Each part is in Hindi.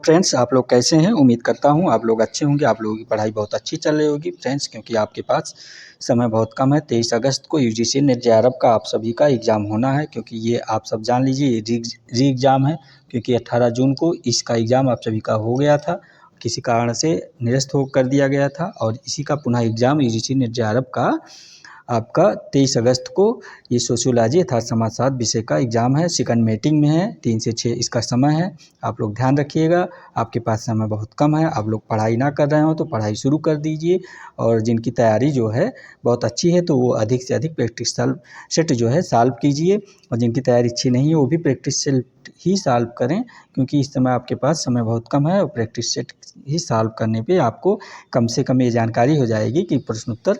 फ्रेंड्स, आप लोग कैसे हैं? उम्मीद करता हूँ आप लोग अच्छे होंगे। आप लोगों की पढ़ाई बहुत अच्छी चल रही होगी फ्रेंड्स, क्योंकि आपके पास समय बहुत कम है। 23 अगस्त को यूजीसी नेट जेआरएफ का आप सभी का एग्ज़ाम होना है, क्योंकि ये आप सब जान लीजिए ये री एग्ज़ाम है, क्योंकि 18 जून को इसका एग्ज़ाम आप सभी का हो गया था, किसी कारण से निरस्त हो कर दिया गया था। और इसी का पुनः एग्ज़ाम यूजीसी नेट जेआरएफ का आपका 23 अगस्त को ये सोशियोलॉजी अर्थात समाजशास्त्र विषय का एग्ज़ाम है। सेकंड मीटिंग में है, 3 से 6 इसका समय है। आप लोग ध्यान रखिएगा, आपके पास समय बहुत कम है। आप लोग पढ़ाई ना कर रहे हो तो पढ़ाई शुरू कर दीजिए, और जिनकी तैयारी जो है बहुत अच्छी है तो वो अधिक से अधिक प्रैक्टिस सेट जो है सॉल्व कीजिए, और जिनकी तैयारी अच्छी नहीं है वो भी प्रैक्टिस सेट ही सॉल्व करें, क्योंकि इस समय आपके पास समय बहुत कम है। और प्रैक्टिस सेट ही सॉल्व करने पे आपको कम से कम ये जानकारी हो जाएगी कि प्रश्न उत्तर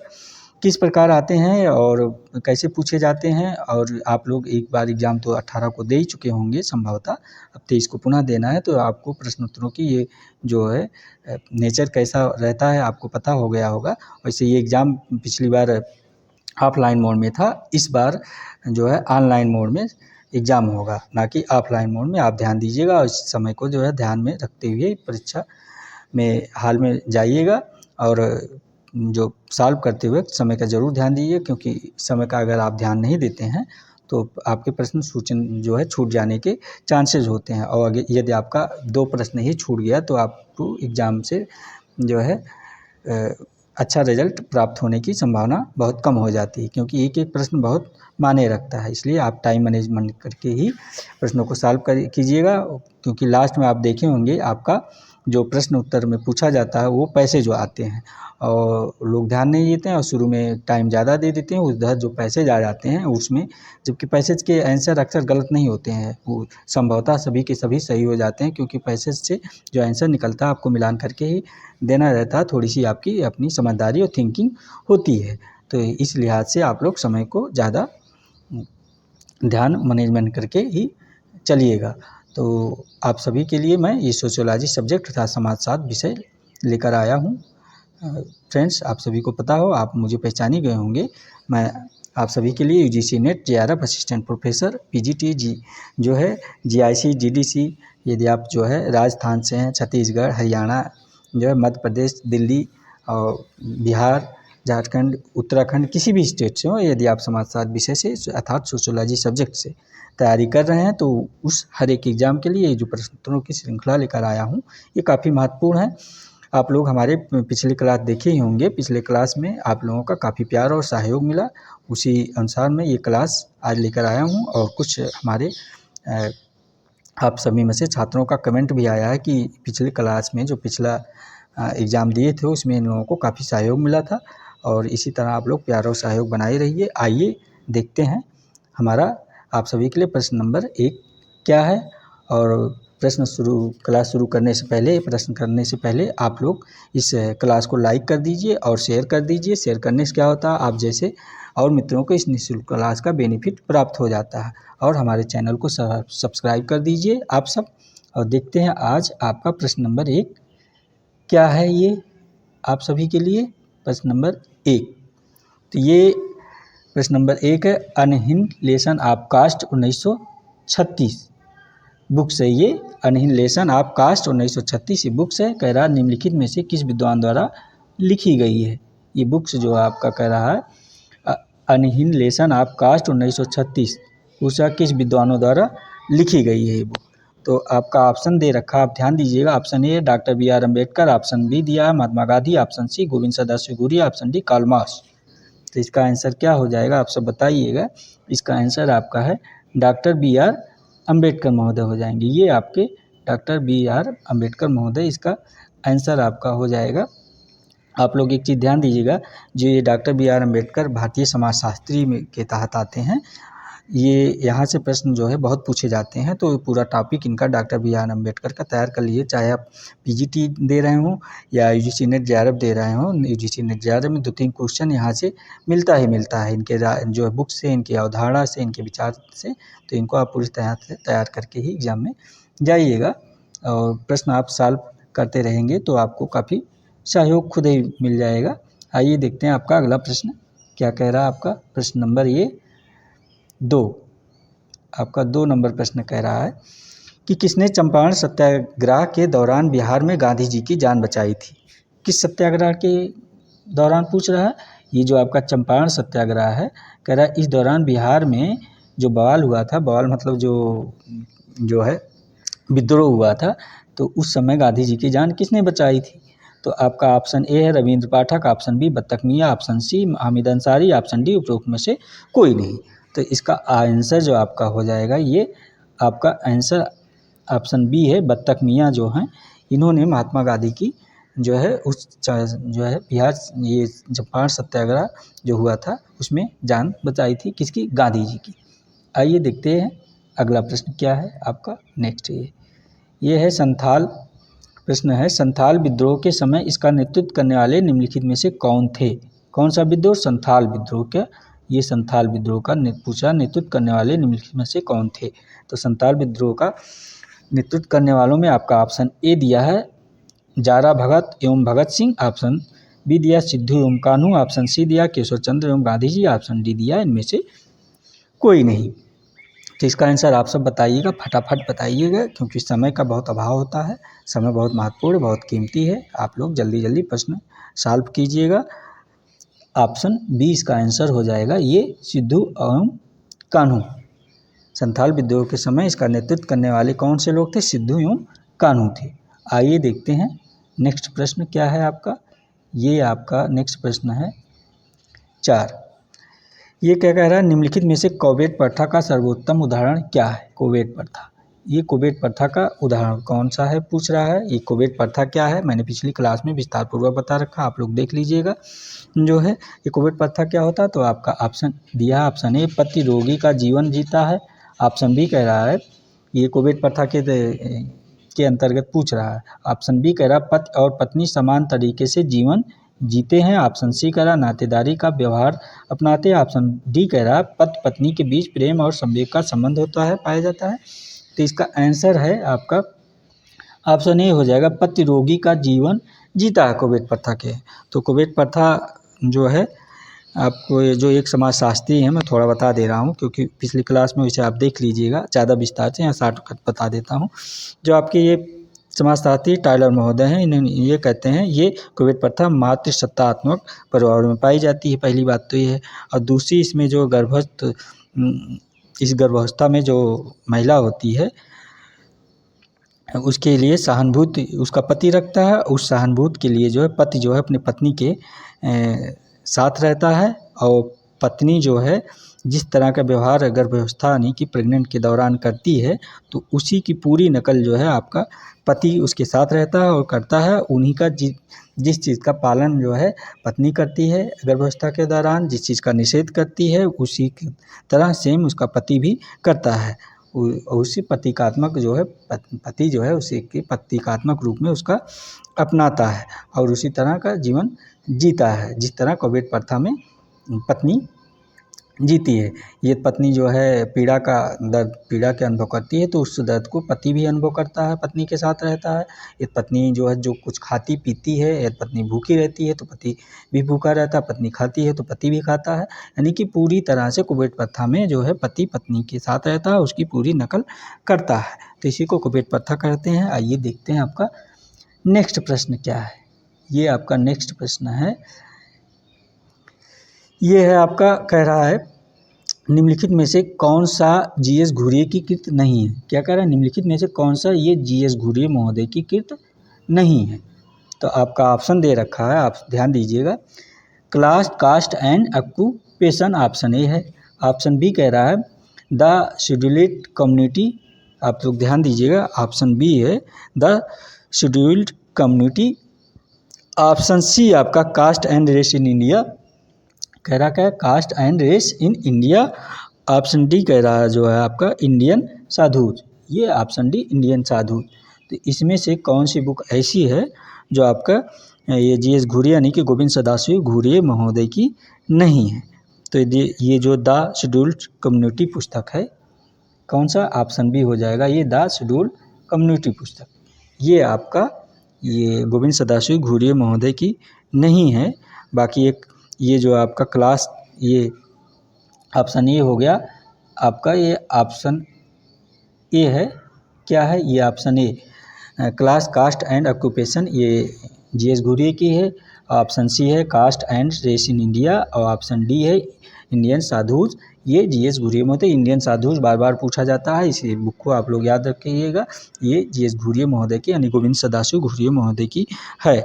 किस प्रकार आते हैं और कैसे पूछे जाते हैं। और आप लोग एक बार एग्ज़ाम तो 18 को दे ही चुके होंगे संभवतः, अब 23 को पुनः देना है, तो आपको प्रश्न उत्तरों की ये जो है नेचर कैसा रहता है आपको पता हो गया होगा। वैसे ये एग्ज़ाम पिछली बार ऑफलाइन मोड में था, इस बार जो है ऑनलाइन मोड में एग्ज़ाम होगा, ना कि ऑफलाइन मोड में। आप ध्यान दीजिएगा और इस समय को जो है ध्यान में रखते हुए परीक्षा में हाल में जाइएगा, और जो सॉल्व करते हुए समय का ज़रूर ध्यान दीजिए, क्योंकि समय का अगर आप ध्यान नहीं देते हैं तो आपके प्रश्न सूचन जो है छूट जाने के चांसेस होते हैं। और अगर यदि आपका 2 प्रश्न ही छूट गया तो आपको एग्ज़ाम से जो है अच्छा रिजल्ट प्राप्त होने की संभावना बहुत कम हो जाती है, क्योंकि एक एक प्रश्न बहुत मायने रखता है। इसलिए आप टाइम मैनेजमेंट करके ही प्रश्नों को सॉल्व कीजिएगा, क्योंकि लास्ट में आप देखे होंगे आपका जो प्रश्न उत्तर में पूछा जाता है वो पैसे जो आते हैं, और लोग ध्यान नहीं देते हैं और शुरू में टाइम ज़्यादा दे देते हैं, उधर जो पैसेज आ जाते हैं उसमें, जबकि पैसेज के आंसर अक्सर गलत नहीं होते हैं, वो संभवतः सभी के सभी सही हो जाते हैं, क्योंकि पैसेज से जो आंसर निकलता है आपको मिलान करके ही देना रहता है। थोड़ी सी आपकी अपनी समझदारी और थिंकिंग होती है, तो इस लिहाज से आप लोग समय को ज़्यादा ध्यान मैनेजमेंट करके ही चलिएगा। तो आप सभी के लिए मैं ये सोशियोलॉजी सब्जेक्ट तथा समाजशास्त्र विषय लेकर आया हूँ। फ्रेंड्स, आप सभी को पता हो, आप मुझे पहचान ही गए होंगे। मैं आप सभी के लिए UGC net JRF assistant professor PGT जो है जीआईसी जीडीसी, यदि आप जो है राजस्थान से हैं, छत्तीसगढ़, हरियाणा, जो है मध्य प्रदेश, दिल्ली और बिहार, झारखंड, उत्तराखंड, किसी भी स्टेट से हो, यदि आप समाजशास्त्र विषय से अर्थात सोशियोलॉजी सब्जेक्ट से तैयारी कर रहे हैं तो उस हर एक एग्ज़ाम के लिए जो प्रश्न उत्तरों की श्रृंखला लेकर आया हूँ ये काफ़ी महत्वपूर्ण है। आप लोग हमारे पिछले क्लास देखे ही होंगे, पिछले क्लास में आप लोगों का काफ़ी प्यार और सहयोग मिला, उसी अनुसार मैं ये क्लास आज लेकर आया हूँ। और कुछ हमारे आप सभी में से छात्रों का कमेंट भी आया है कि पिछले क्लास में जो पिछला एग्ज़ाम दिए थे उसमें इन लोगों को काफ़ी सहयोग मिला था, और इसी तरह आप लोग प्यार और सहयोग बनाए रहिए। आइए देखते हैं हमारा आप सभी के लिए प्रश्न नंबर 1 क्या है। और क्लास शुरू करने से पहले, प्रश्न करने से पहले आप लोग इस क्लास को लाइक कर दीजिए और शेयर कर दीजिए। शेयर करने से क्या होता है, आप जैसे और मित्रों को इस निःशुल्क क्लास का बेनिफिट प्राप्त हो जाता है। और हमारे चैनल को सब्सक्राइब कर दीजिए आप सब। और देखते हैं आज आपका प्रश्न नंबर 1 क्या है। ये आप सभी के लिए प्रश्न नंबर 1, तो ये प्रश्न नंबर 1 है, अनहिलेशन ऑफ कास्ट 1936 बुक से। ये अनहिलेशन ऑफ कास्ट 1936 बुक से कह रहा है निम्नलिखित में से किस विद्वान द्वारा लिखी गई है। ये बुक्स जो आपका कह रहा है अनहिलेशन ऑफ कास्ट 1936 उसका किस विद्वानों द्वारा लिखी गई है ये बुक। तो आपका ऑप्शन दे रखा, आप ध्यान दीजिएगा। Option A doctor B R Ambedkar, option B दिया है Mahatma Gandhi, option C Govind Sadashiv Guru, option D Karl Marx. तो इसका आंसर क्या हो जाएगा आप सब बताइएगा। इसका आंसर आपका है डॉक्टर बी आर अम्बेडकर महोदय हो जाएंगे। ये आपके डॉक्टर बी आर अम्बेडकर महोदय इसका आंसर आपका हो जाएगा। आप लोग एक चीज़ ध्यान दीजिएगा, जो ये डॉक्टर बी आर अम्बेडकर भारतीय समाजशास्त्री में के तहत आते हैं, ये यहाँ से प्रश्न जो है बहुत पूछे जाते हैं। तो पूरा टॉपिक इनका डॉक्टर बी आर अम्बेडकर का तैयार कर लीजिए, चाहे आप पीजीटी दे रहे हों या यूजीसी नेट जेआरएफ दे रहे हों। यूजीसी नेट जेआरएफ में 2-3 क्वेश्चन यहाँ से मिलता ही मिलता है, इनके जो है बुक से, इनकी अवधारणा से, इनके विचार से। तो इनको आप पूरी तरह से तैयार करके ही एग्ज़ाम में जाइएगा, और प्रश्न आप सॉल्व करते रहेंगे तो आपको काफ़ी सहयोग खुद ही मिल जाएगा। आइए देखते हैं आपका अगला प्रश्न क्या कह रहा है। आपका प्रश्न नंबर ये 2, आपका 2 नंबर प्रश्न कह रहा है, कि किसने चंपारण सत्याग्रह के दौरान बिहार में गांधी जी की जान बचाई थी। किस सत्याग्रह के दौरान पूछ रहा है, ये जो आपका चंपारण सत्याग्रह है, कह रहा है इस दौरान बिहार में जो बवाल हुआ था, बवाल मतलब जो है विद्रोह हुआ था, तो उस समय गांधी जी की जान किसने बचाई थी। तो आपका ऑप्शन ए है रविंद्र पाठक, option B Battakh Miyan, option C Hamid Ansari, option D उपरोक्त में से कोई नहीं। तो इसका आंसर जो आपका हो जाएगा, ये आपका आंसर ऑप्शन बी है, बत्तख मियाँ जो हैं, इन्होंने महात्मा गांधी की जो है जो है बिहार ये चंपारण सत्याग्रह जो हुआ था उसमें जान बचाई थी, किसकी, गांधी जी की। आइए देखते हैं अगला प्रश्न क्या है आपका। नेक्स्ट ये है संथाल, प्रश्न है संथाल विद्रोह के समय इसका नेतृत्व करने वाले निम्नलिखित में से कौन थे। कौन सा विद्रोह, संथाल विद्रोह का। ये संथाल विद्रोह का पूछा, नेतृत्व करने वाले निम्नलिखित में से कौन थे। तो संथाल विद्रोह का नेतृत्व करने वालों में आपका ऑप्शन ए दिया है जारा भगत एवं भगत सिंह, ऑप्शन बी दिया सिद्धू एवं कान्हू, ऑप्शन सी दिया केशव चंद्र एवं गांधी जी, ऑप्शन डी दिया इनमें से कोई नहीं। तो इसका आंसर आप सब बताइएगा, फटाफट बताइएगा, क्योंकि समय का बहुत अभाव होता है, समय बहुत महत्वपूर्ण, बहुत कीमती है। आप लोग जल्दी जल्दी प्रश्न सॉल्व कीजिएगा। ऑप्शन बी इसका आंसर हो जाएगा, ये सिद्धू एवं कान्हू। संथाल विद्रोह के समय इसका नेतृत्व करने वाले कौन से लोग थे, सिद्धू एवं कान्हू थे। आइए देखते हैं नेक्स्ट प्रश्न क्या है आपका। ये आपका नेक्स्ट प्रश्न है 4। ये क्या कह रहा है, निम्नलिखित में से कोवेट प्रथा का सर्वोत्तम उदाहरण क्या है। कोवेट प्रथा, ये कोवेट प्रथा का उदाहरण कौन सा है पूछ रहा है। ये कोवेट प्रथा क्या है, मैंने पिछली क्लास में विस्तार पूर्वक बता रखा, आप लोग देख लीजिएगा जो है। ये कोवेट प्रथा क्या होता है, तो आपका ऑप्शन दिया, ऑप्शन ए पति रोगी का जीवन जीता है, ऑप्शन बी कह रहा है ये कोवेट प्रथा के अंतर्गत पूछ रहा है। ऑप्शन बी कह रहा है पति और पत्नी समान तरीके से जीवन जीते हैं, ऑप्शन सी कह रहा नातेदारी का व्यवहार अपनाते हैं, ऑप्शन डी कह रहा पति पत्नी के बीच प्रेम और संवेग का संबंध होता है, पाया जाता है। तो इसका आंसर है आपका ऑप्शन ए हो जाएगा, पति रोगी का जीवन जीता है कोवेट प्रथा के। तो कोवेट प्रथा जो है आपको जो एक समाजशास्त्री है, मैं थोड़ा बता दे रहा हूँ क्योंकि पिछली क्लास में इसे आप देख लीजिएगा ज़्यादा विस्तार से, यहाँ शॉर्टकट बता देता हूँ। जो आपके ये समाजशास्त्री टायलर महोदय हैं, इन्हें ये कहते हैं ये कोवेट प्रथा मातृसत्तात्मक परिवारों में पाई जाती है, पहली बात तो ये है। और दूसरी इसमें जो इस गर्भावस्था में जो महिला होती है उसके लिए सहानुभूति उसका पति रखता है, उस सहानुभूति के लिए जो है पति जो है अपनी पत्नी के साथ रहता है, और पत्नी जो है जिस तरह का व्यवहार गर्भावस्था यानी कि प्रेग्नेंट के दौरान करती है, तो उसी की पूरी नकल जो है आपका पति उसके साथ रहता है और करता है। उन्हीं का जिस चीज़ का पालन जो है पत्नी करती है गर्भावस्था के दौरान, जिस चीज़ का निषेध करती है उसी की तरह सेम उसका पति भी करता है। उसी प्रतीकात्मक जो है पति जो है उसी के प्रतीकात्मक रूप में उसका अपनाता है और उसी तरह का जीवन जीता है जिस तरह कोवेट प्रथा में पत्नी जीती है। ये पत्नी जो है पीड़ा के अनुभव करती है, तो उस दर्द को पति भी अनुभव करता है, पत्नी के साथ रहता है। ये पत्नी जो है जो कुछ खाती पीती है, यदि पत्नी भूखी रहती है तो पति भी भूखा रहता है, पत्नी खाती है तो पति भी खाता है, यानी कि पूरी तरह से कोवेट प्रथा में जो है पति पत्नी के साथ रहता है, उसकी पूरी नकल करता है, तो इसी को कोवेट प्रथा कहते हैं। आइए देखते हैं आपका नेक्स्ट प्रश्न क्या है। ये आपका नेक्स्ट प्रश्न है, ये है आपका कह रहा है निम्नलिखित में से कौन सा जीएस घुरिये की कृत नहीं है। क्या कह रहा है, निम्नलिखित में से कौन सा ये जीएस घुरिये महोदय की कृत नहीं है। तो आपका ऑप्शन दे रखा है, आप ध्यान दीजिएगा, class caste and occupation option A है, ऑप्शन बी कह रहा है द शेड्यूल्ड कम्युनिटी, आप लोग ध्यान दीजिएगा, ऑप्शन बी है the scheduled community, option C आपका caste and race in India, कह रहा क्या है caste and race in India, option D कह रहा है जो है आपका इंडियन साधुज, ये ऑप्शन डी इंडियन साधुज। तो इसमें से कौन सी बुक ऐसी है जो आपका ये जीएस घुरिये यानी कि गोविंद सदाशिव घुरिये महोदय की नहीं है। तो ये जो द शेड्यूल्ड कम्युनिटी पुस्तक है, कौन सा, ऑप्शन बी हो जाएगा ये द शेड्यूल्ड कम्युनिटी पुस्तक, ये आपका ये गोविंद सदाशिव घुरिये महोदय की नहीं है। बाकी एक ये जो आपका क्लास, ये ऑप्शन ए हो गया आपका, ये ऑप्शन ए है क्या है? ये option A class, caste and occupation, ये जीएस घुरिये की है। ऑप्शन सी है caste and race in India, और ऑप्शन डी है इंडियन साधुज, ये जीएस घुरिये महोदय। इंडियन साधुज बार बार पूछा जाता है, इसी बुक को आप लोग याद रखिएगा। ये जीएस घुरिये महोदय की यानी गोविंद सदाशिव घुरिये महोदय की है।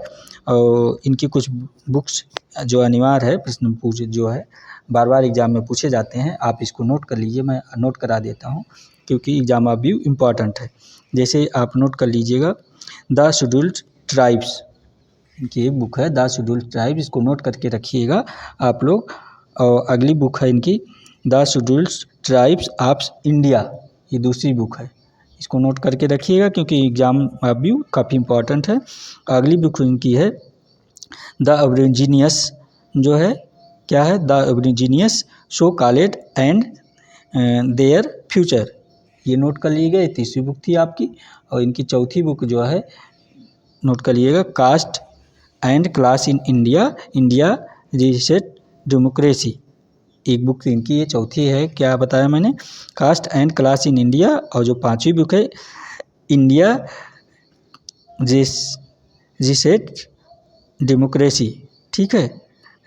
और इनकी कुछ बुक्स जो अनिवार्य है, प्रश्न पूछ जो है बार बार एग्जाम में पूछे जाते हैं, आप इसको नोट कर लीजिए, मैं नोट करा देता हूँ क्योंकि एग्जाम ऑफ व्यू इम्पॉर्टेंट है। जैसे आप नोट कर लीजिएगा, द शेड्यूल्ड ट्राइब्स, इनकी एक बुक है द शेड्यूल्ड ट्राइब, इसको नोट करके रखिएगा आप लोग। और अगली बुक है इनकी the scheduled tribes of India, ये दूसरी बुक है, इसको नोट करके रखिएगा क्योंकि एग्जाम ऑफ व्यू काफ़ी इंपॉर्टेंट है। अगली बुक इनकी है द अबरिजिनियस, जो है क्या है? The aborigines so called and their future, ये नोट कर लीजिएगा, ये तीसरी बुक थी आपकी। और इनकी चौथी बुक जो है नोट कर लीजिएगा, caste and class in India, India reset democracy, एक बुक इनकी ये चौथी है। क्या बताया मैंने? Caste and class in India. और जो पांचवी बुक है इंडिया रीसेट डेमोक्रेसी, ठीक है,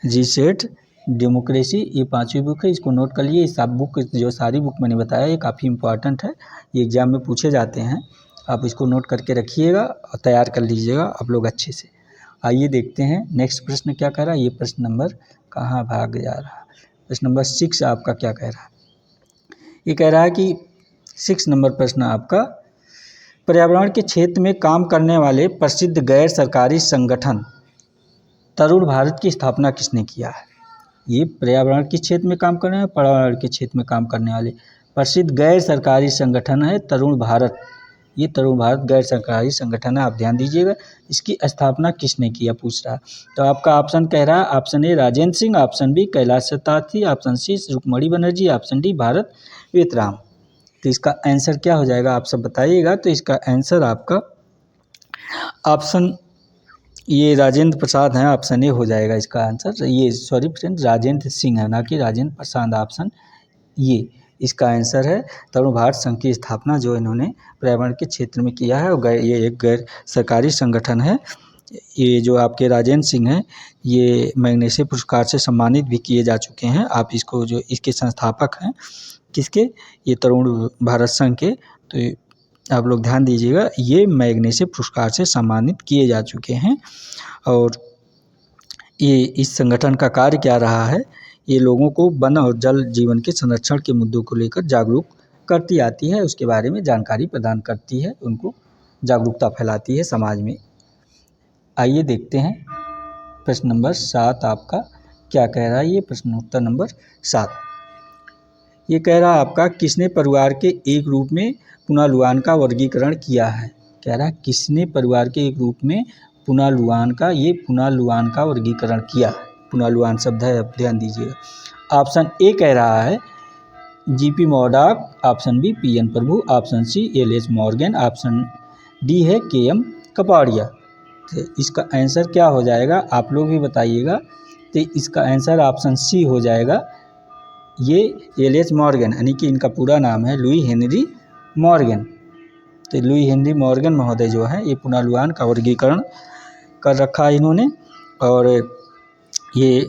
रीसेट डेमोक्रेसी, ये पांचवी बुक है, इसको नोट कर लिए। सब बुक जो सारी बुक मैंने बताया ये काफ़ी इंपॉर्टेंट है, ये एग्जाम में पूछे जाते हैं, आप इसको नोट करके रखिएगा और तैयार कर लीजिएगा आप लोग अच्छे से। आइए देखते हैं नेक्स्ट प्रश्न क्या कह रहा है। ये प्रश्न नंबर कहाँ भाग जा रहा है? प्रश्न नंबर 6 आपका क्या कह रहा है? ये कह रहा है कि 6 नंबर प्रश्न आपका, पर्यावरण के क्षेत्र में काम करने वाले प्रसिद्ध गैर सरकारी संगठन तरुण भारत की स्थापना किसने किया है? ये पर्यावरण के क्षेत्र में काम करने वाले, पर्यावरण के क्षेत्र में काम करने वाले प्रसिद्ध गैर सरकारी संगठन है तरुण भारत, ये तरुण भारत गैर सरकारी संगठन है, आप ध्यान दीजिएगा। इसकी स्थापना किसने किया पूछ रहा है। तो आपका ऑप्शन कह रहा है, option A Rajendra Singh, option B Kailash Satyarthi, option C Rukmini Banerjee, option D Bharat वेतराम। तो इसका आंसर क्या हो जाएगा आप सब बताइएगा। तो इसका आंसर आपका ऑप्शन ये राजेंद्र प्रसाद हैं, ऑप्शन ए हो जाएगा इसका आंसर। ये सॉरी फ्रेंड, राजेंद्र सिंह है, ना कि राजेंद्र प्रसाद, ऑप्शन ये इसका आंसर है। तरुण भारत संघ की स्थापना जो इन्होंने पर्यावरण के क्षेत्र में किया है, और ये एक गैर सरकारी संगठन है। ये जो आपके राजेंद्र सिंह हैं, ये मैग्सेसे पुरस्कार से सम्मानित भी किए जा चुके हैं। आप इसको जो इसके संस्थापक हैं, किसके? ये तरुण भारत संघ के। तो आप लोग ध्यान दीजिएगा, ये मैग्सेसे पुरस्कार से सम्मानित किए जा चुके हैं। और ये इस संगठन का कार्य क्या रहा है? ये लोगों को वन और जल जीवन के संरक्षण के मुद्दों को लेकर जागरूक करती आती है, उसके बारे में जानकारी प्रदान करती है, उनको जागरूकता फैलाती है समाज में। आइए देखते हैं प्रश्न नंबर 7 आपका क्या कह रहा है। ये प्रश्न उत्तर नंबर 7 ये कह रहा है आपका, किसने परिवार के एक रूप में पुनर्लुआन का वर्गीकरण किया है? कह रहा है किसने परिवार के एक रूप में पुनर्लुआन का वर्गीकरण किया है। पुनर्लुआन शब्द है, आप ध्यान दीजिएगा। ऑप्शन ए कह रहा है GP Murdock, option B PN Prabhu, option C LH Morgan, option D है केएम कपाड़िया। तो इसका आंसर क्या हो जाएगा आप लोग भी बताइएगा। तो इसका आंसर ऑप्शन सी हो जाएगा, ये एलएच मॉर्गन, यानी कि इनका पूरा नाम है लुई हेनरी मॉर्गन। तो लुई हेनरी मॉर्गन महोदय जो है ये पुनर्लुआन का वर्गीकरण कर रखा है इन्होंने। और ये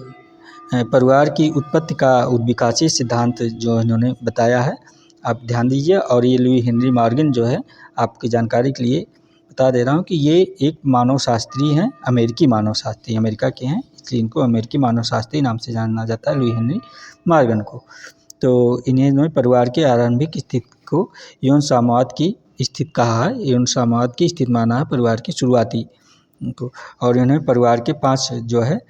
परिवार की उत्पत्ति का उद्विकासी सिद्धांत जो इन्होंने बताया है, आप ध्यान दीजिए। और ये लुई हेनरी मॉर्गन जो है, आपकी जानकारी के लिए बता दे रहा हूँ कि ये एक मानव शास्त्री हैं, अमेरिकी मानव शास्त्री, अमेरिका के हैं, इसलिए इनको अमेरिकी मानव शास्त्री नाम से जाना जाता है लुई हेनरी मॉर्गन को। तो इन्हें परिवार के आरंभिक स्थिति को यौन साम्यवाद की स्थिति कहा है, यौन साम्यवाद की स्थिति माना है परिवार की शुरुआती को। और इन्होंने परिवार के 5 जो है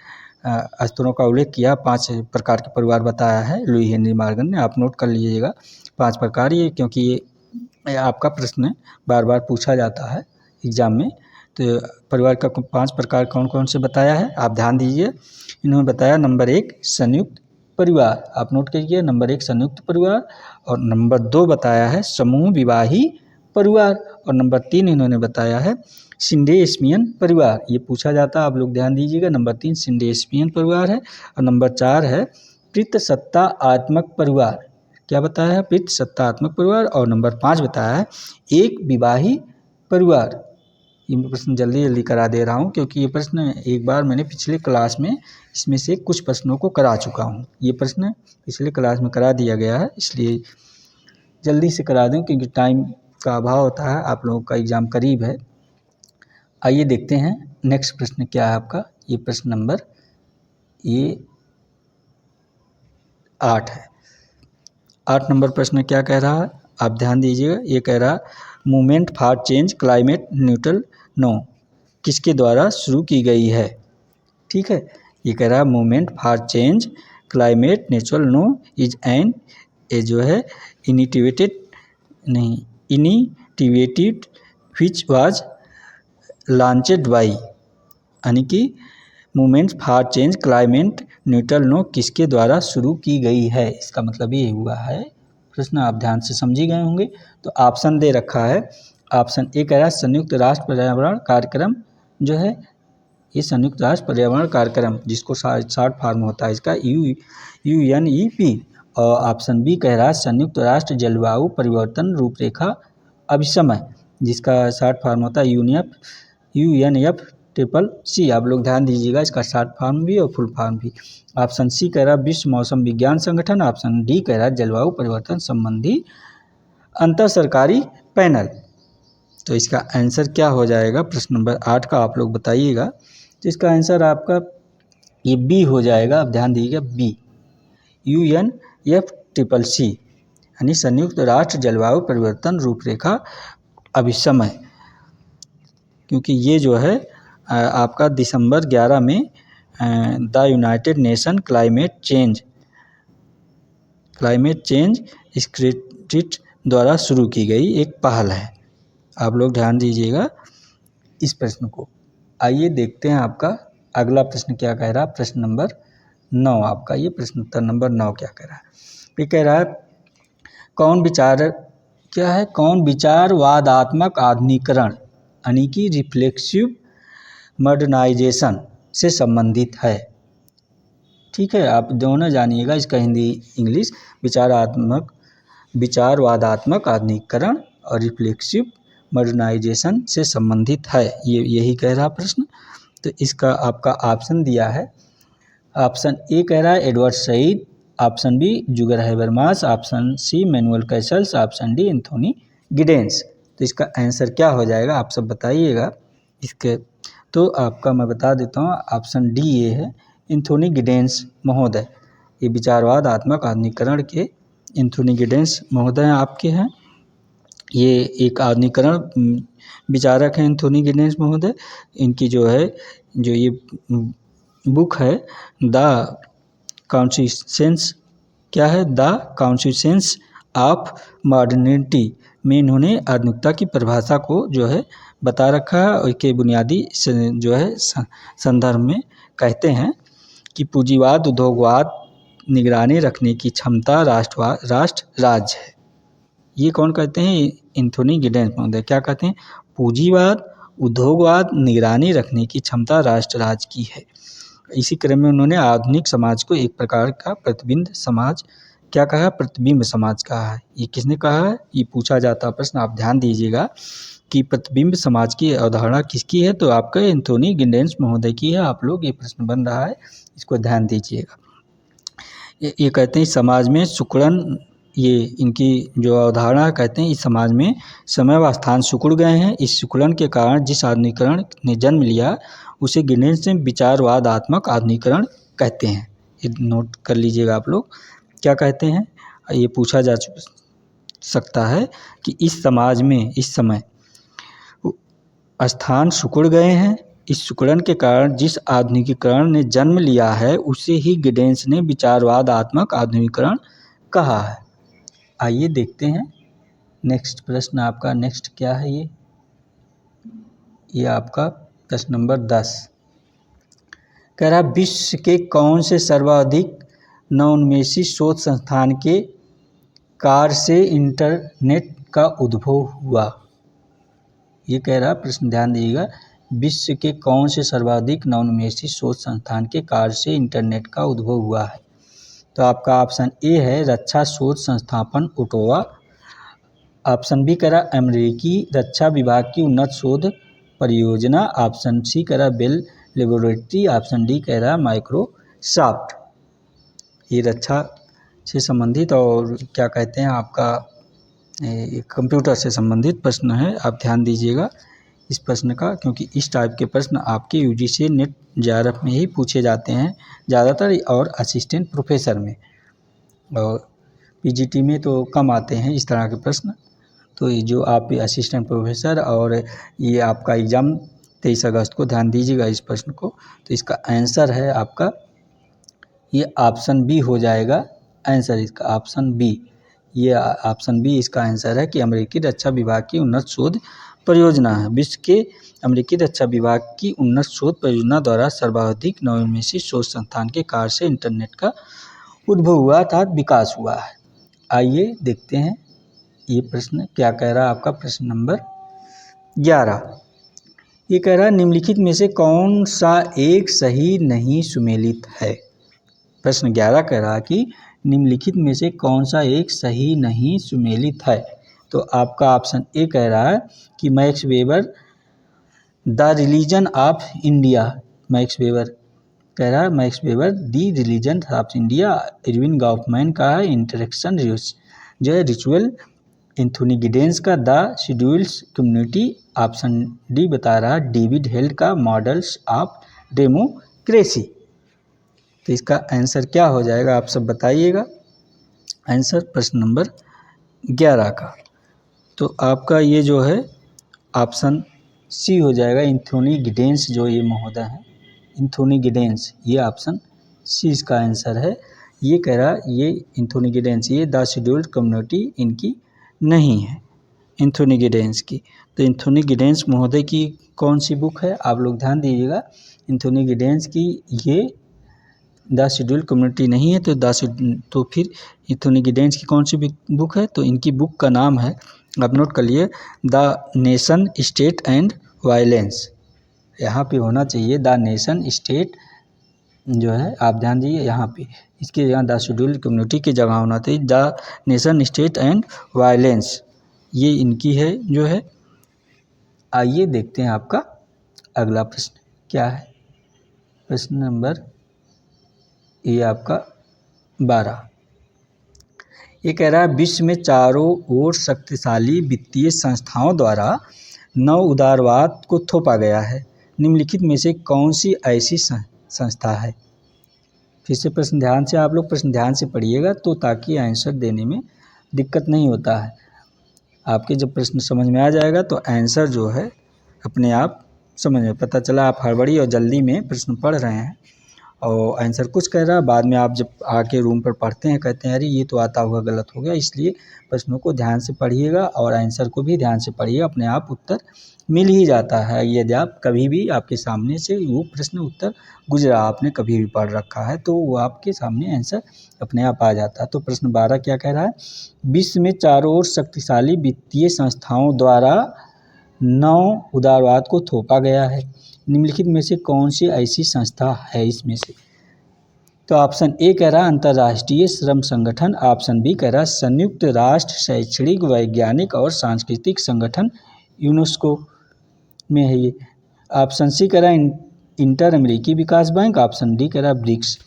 स्तरों का उल्लेख किया, 5 प्रकार के परिवार बताया है लुई हेनरी मॉर्गन ने। आप नोट कर लीजिएगा 5 प्रकार, ये क्योंकि ये आपका प्रश्न बार बार पूछा जाता है एग्जाम में। तो परिवार का 5 प्रकार कौन कौन से बताया है आप ध्यान दीजिए। इन्होंने बताया नंबर 1 संयुक्त परिवार, आप नोट कीजिए, नंबर 1 संयुक्त परिवार। और नंबर 2 बताया है समूह विवाही परिवार। और नंबर 3 इन्होंने बताया है सिंडेस्मियन परिवार, ये पूछा जाता है, आप लोग ध्यान दीजिएगा। नंबर 3 सिंडेस्मियन परिवार है। और नंबर 4 है पितृसत्ता आत्मक परिवार, क्या बताया है? पितृसत्तात्मक परिवार। और नंबर 5 बताया है एक विवाही परिवार। ये मैं प्रश्न जल्दी जल्दी करा दे रहा हूँ क्योंकि ये प्रश्न एक बार मैंने पिछले क्लास में इसमें से कुछ प्रश्नों को करा चुका हूँ। ये प्रश्न पिछले क्लास में करा दिया गया है, इसलिए जल्दी से करा दूँ क्योंकि टाइम का अभाव होता है, आप लोगों का एग्ज़ाम करीब है। आइए देखते हैं नेक्स्ट प्रश्न क्या है आपका। ये प्रश्न नंबर 8 है। 8 नंबर प्रश्न क्या कह रहा है, आप ध्यान दीजिएगा। ये कह रहा movement for change climate neutral now किसके द्वारा शुरू की गई है? ठीक है, ये कह रहा movement for change climate natural now is an A जो है initiated which was launched by, यानी कि movement for change climate neutral now किसके द्वारा शुरू की गई है, इसका मतलब ये हुआ है। प्रश्न आप ध्यान से समझी गए होंगे। तो ऑप्शन दे रखा है। ऑप्शन ए कह रहा है संयुक्त राष्ट्र पर्यावरण कार्यक्रम जो है, ये संयुक्त राष्ट्र पर्यावरण कार्यक्रम जिसको शॉर्ट फॉर्म होता है इसका UNEP। और ऑप्शन बी कह रहा है संयुक्त राष्ट्र जलवायु परिवर्तन रूपरेखा अभिसमय जिसका शॉर्ट फॉर्म होता है UNFCCC। आप लोग ध्यान दीजिएगा, इसका शॉर्ट फॉर्म भी और फुल फॉर्म भी। ऑप्शन सी कह रहा है विश्व मौसम विज्ञान संगठन। ऑप्शन डी कह रहा है जलवायु परिवर्तन संबंधी अंतर सरकारी पैनल। तो इसका आंसर क्या हो जाएगा प्रश्न नंबर 8 का, आप लोग बताइएगा। तो इसका आंसर आपका ये बी हो जाएगा। आप ध्यान दीजिएगा, बी UNFCCC यानी संयुक्त राष्ट्र जलवायु परिवर्तन रूपरेखा अभिसमय, क्योंकि ये जो है आपका दिसंबर 11 में the United nation climate change script द्वारा शुरू की गई एक पहल है। आप लोग ध्यान दीजिएगा इस प्रश्न को। आइए देखते हैं आपका अगला प्रश्न क्या कह रहा है। प्रश्न नंबर 9 आपका, ये प्रश्न उत्तर नंबर 9 क्या कह रहा है। ये कह रहा है कौन विचारवादात्मक आधुनिकीकरण यानी कि रिफ्लेक्सिव मॉडर्नाइजेशन से संबंधित है। ठीक है, आप दोनों जानिएगा इसका हिंदी इंग्लिश। विचारवादात्मक आधुनिकीकरण और रिफ्लेक्सिव मॉडर्नाइजेशन से संबंधित है, ये यही कह रहा प्रश्न। तो इसका आपका ऑप्शन दिया है। ऑप्शन ए कह रहा है एडवर्ड सईद। ऑप्शन बी जुगर Habermas. Option C Manuel Castells. Option D Anthony Giddens. तो इसका आंसर क्या हो जाएगा, आप सब बताइएगा इसके। तो आपका मैं बता देता हूँ, ऑप्शन डी ये है, एंथोनी गिडेंस महोदय। ये विचारवाद आत्मक आधुनिकीकरण के एंथोनी गिडेंस महोदय आपके हैं। ये एक आधुनिकीकरण विचारक हैं एंथोनी गिडेंस महोदय। इनकी जो ये बुक है द कॉन्स्टिट्यूशंस क्या है, द कॉन्स्टिट्यूशंस ऑफ मॉडर्निटी में इन्होंने आधुनिकता की परिभाषा को जो है बता रखा है। और के बुनियादी जो है संदर्भ में कहते हैं कि पूंजीवाद उद्योगवाद निगरानी रखने की क्षमता राष्ट्र राज्य है। ये कौन कहते हैं, एंथोनी गिडेंस महोदय। क्या कहते हैं, पूंजीवाद उद्योगवाद निगरानी रखने की क्षमता राष्ट्र राज्य की है। इसी क्रम में उन्होंने आधुनिक समाज को एक प्रकार का प्रतिबिंब समाज क्या कहा, प्रतिबिंब समाज कहा है। ये किसने कहा है, ये पूछा जाता प्रश्न। आप ध्यान दीजिएगा कि प्रतिबिंब समाज की अवधारणा किसकी है, तो आपका एंथोनी गिडेंस महोदय की है। आप लोग ये प्रश्न बन रहा है, इसको ध्यान दीजिएगा। ये कहते हैं समाज में सुकड़न, ये इनकी जो अवधारणा कहते हैं इस समाज में समय व स्थान सिकुड़ गए हैं। इस सिकुड़न के कारण जिस आधुनिकीकरण ने जन्म लिया उसे गिडेंस ने विचारवादात्मक आधुनिकीकरण कहते हैं। ये नोट कर लीजिएगा आप लोग, क्या कहते हैं। ये पूछा जा सकता है कि इस समाज में इस समय स्थान सिकुड़ गए हैं। इस सिकुड़न के कारण जिस आधुनिकीकरण ने जन्म लिया है उसे ही गिडेंस ने विचारवादात्मक आधुनिकीकरण कहा है। आइए देखते हैं नेक्स्ट प्रश्न आपका। नेक्स्ट क्या है, ये आपका प्रश्न नंबर 10 कह रहा विश्व के कौन से सर्वाधिक नवोन्मेषी शोध संस्थान के कार्य से इंटरनेट का उद्भव हुआ। ये कह रहा प्रश्न, ध्यान दीजिएगा, विश्व के कौन से सर्वाधिक नवोन्मेषी शोध संस्थान के कार्य से इंटरनेट का उद्भव हुआ है। तो आपका ऑप्शन ए है रक्षा शोध संस्थान ओटावा। ऑप्शन बी कह रहा अमेरिकी रक्षा विभाग की उन्नत शोध परियोजना। ऑप्शन सी कह रहा बेल लेबोरेटरी। ऑप्शन डी कह रहा माइक्रोसॉफ्ट। ये रक्षा से संबंधित और क्या कहते हैं आपका कंप्यूटर से संबंधित प्रश्न है। आप ध्यान दीजिएगा इस प्रश्न का, क्योंकि इस टाइप के प्रश्न आपके यूजीसी नेट जेआरएफ में ही पूछे जाते हैं ज़्यादातर, और असिस्टेंट प्रोफेसर में, और पीजीटी में तो कम आते हैं इस तरह के प्रश्न। तो ये जो आप असिस्टेंट प्रोफेसर और ये आपका एग्ज़ाम 23 अगस्त को, ध्यान दीजिएगा इस प्रश्न को। तो इसका आंसर है आपका ये ऑप्शन बी हो जाएगा। आंसर इसका ऑप्शन बी, ये ऑप्शन बी इसका आंसर है कि अमेरिकी रक्षा विभाग की उन्नत शोध परियोजना है। विश्व के अमेरिकी रक्षा विभाग की उन्नत शोध परियोजना द्वारा सर्वाधिक नवोन्मेषी शोध संस्थान के कार्य से इंटरनेट का उद्भव हुआ अर्थात विकास हुआ है। आइए देखते हैं ये प्रश्न क्या कह रहा है आपका। प्रश्न नंबर 11, ये कह रहा है निम्नलिखित में से कौन सा एक सही नहीं सुमेलित है। प्रश्न 11 कह रहा है कि निम्नलिखित में से कौन सा एक सही नहीं सुमेलित है। तो आपका ऑप्शन ए कह रहा है कि max weber the religion of India. Max weber कह रहा है max weber the religion of India. Irwin Goffman का है इंटरेक्शन जो है रिचुअल। एंथोनी गिडेंस का the schedules community. Option D बता रहा है डेविड हेल्ड का मॉडल्स ऑफ डेमोक्रेसी। तो इसका आंसर क्या हो जाएगा आप सब बताइएगा। आंसर प्रश्न नंबर 11 का तो आपका ये जो है ऑप्शन सी हो जाएगा। एंथोनी गिडेंस जो ये महोदय हैं, एंथोनी गिडेंस, ये ऑप्शन सी इसका आंसर है। ये कह रहा ये एंथोनी गिडेंस, ये द शेड्यूल्ड कम्युनिटी इनकी नहीं है, एंथोनी गिडेंस की। तो एंथोनी गिडेंस महोदय की कौन सी बुक है आप लोग ध्यान दीजिएगा। एंथोनी गिडेंस की ये द शेड्यूल्ड कम्युनिटी नहीं है, तो फिर एंथोनी गिडेंस की कौन सी बुक है। तो इनकी बुक का नाम है, आप नोट कर लिए, the nation state and violence. यहाँ पे होना चाहिए द नेशन स्टेट जो है, आप ध्यान दीजिए यहाँ पे, इसके यहाँ द शेड्यूल्ड कम्युनिटी की जगह होना चाहिए the nation state and violence. ये इनकी है जो है। आइए देखते हैं आपका अगला प्रश्न क्या है। प्रश्न नंबर ये आपका 12, ये कह रहा है विश्व में चारों ओर शक्तिशाली वित्तीय संस्थाओं द्वारा नव उदारवाद को थोपा गया है। निम्नलिखित में से कौन सी ऐसी संस्था है। फिर से प्रश्न ध्यान से, आप लोग प्रश्न ध्यान से पढ़िएगा तो ताकि आंसर देने में दिक्कत नहीं होता है। आपके जब प्रश्न समझ में आ जाएगा तो आंसर जो है अपने आप समझ में पता चला। आप हड़बड़ी और जल्दी में प्रश्न पढ़ रहे हैं और आंसर कुछ कह रहा है, बाद में आप जब आके रूम पर पढ़ते हैं कहते हैं अरे ये तो आता हुआ गलत हो गया। इसलिए प्रश्नों को ध्यान से पढ़िएगा और आंसर को भी ध्यान से पढ़िएगा, अपने आप उत्तर मिल ही जाता है। यदि आप कभी भी आपके सामने से वो प्रश्न उत्तर गुजरा, आपने कभी भी पढ़ रखा है तो वो आपके सामने आंसर अपने आप आ जाता है। तो प्रश्न 12 क्या कह रहा है, विश्व में चारों ओर शक्तिशाली वित्तीय संस्थाओं द्वारा नव उदारवाद को थोपा गया है। निम्नलिखित में से कौन सी ऐसी संस्था है इसमें से। तो ऑप्शन ए कह रहा है अंतर्राष्ट्रीय श्रम संगठन। ऑप्शन बी कह रहा है संयुक्त राष्ट्र शैक्षणिक वैज्ञानिक और सांस्कृतिक संगठन यूनेस्को में है ये। ऑप्शन सी कह रहा है इंटर अमेरिकी विकास बैंक। ऑप्शन डी कह रहा है ब्रिक्स।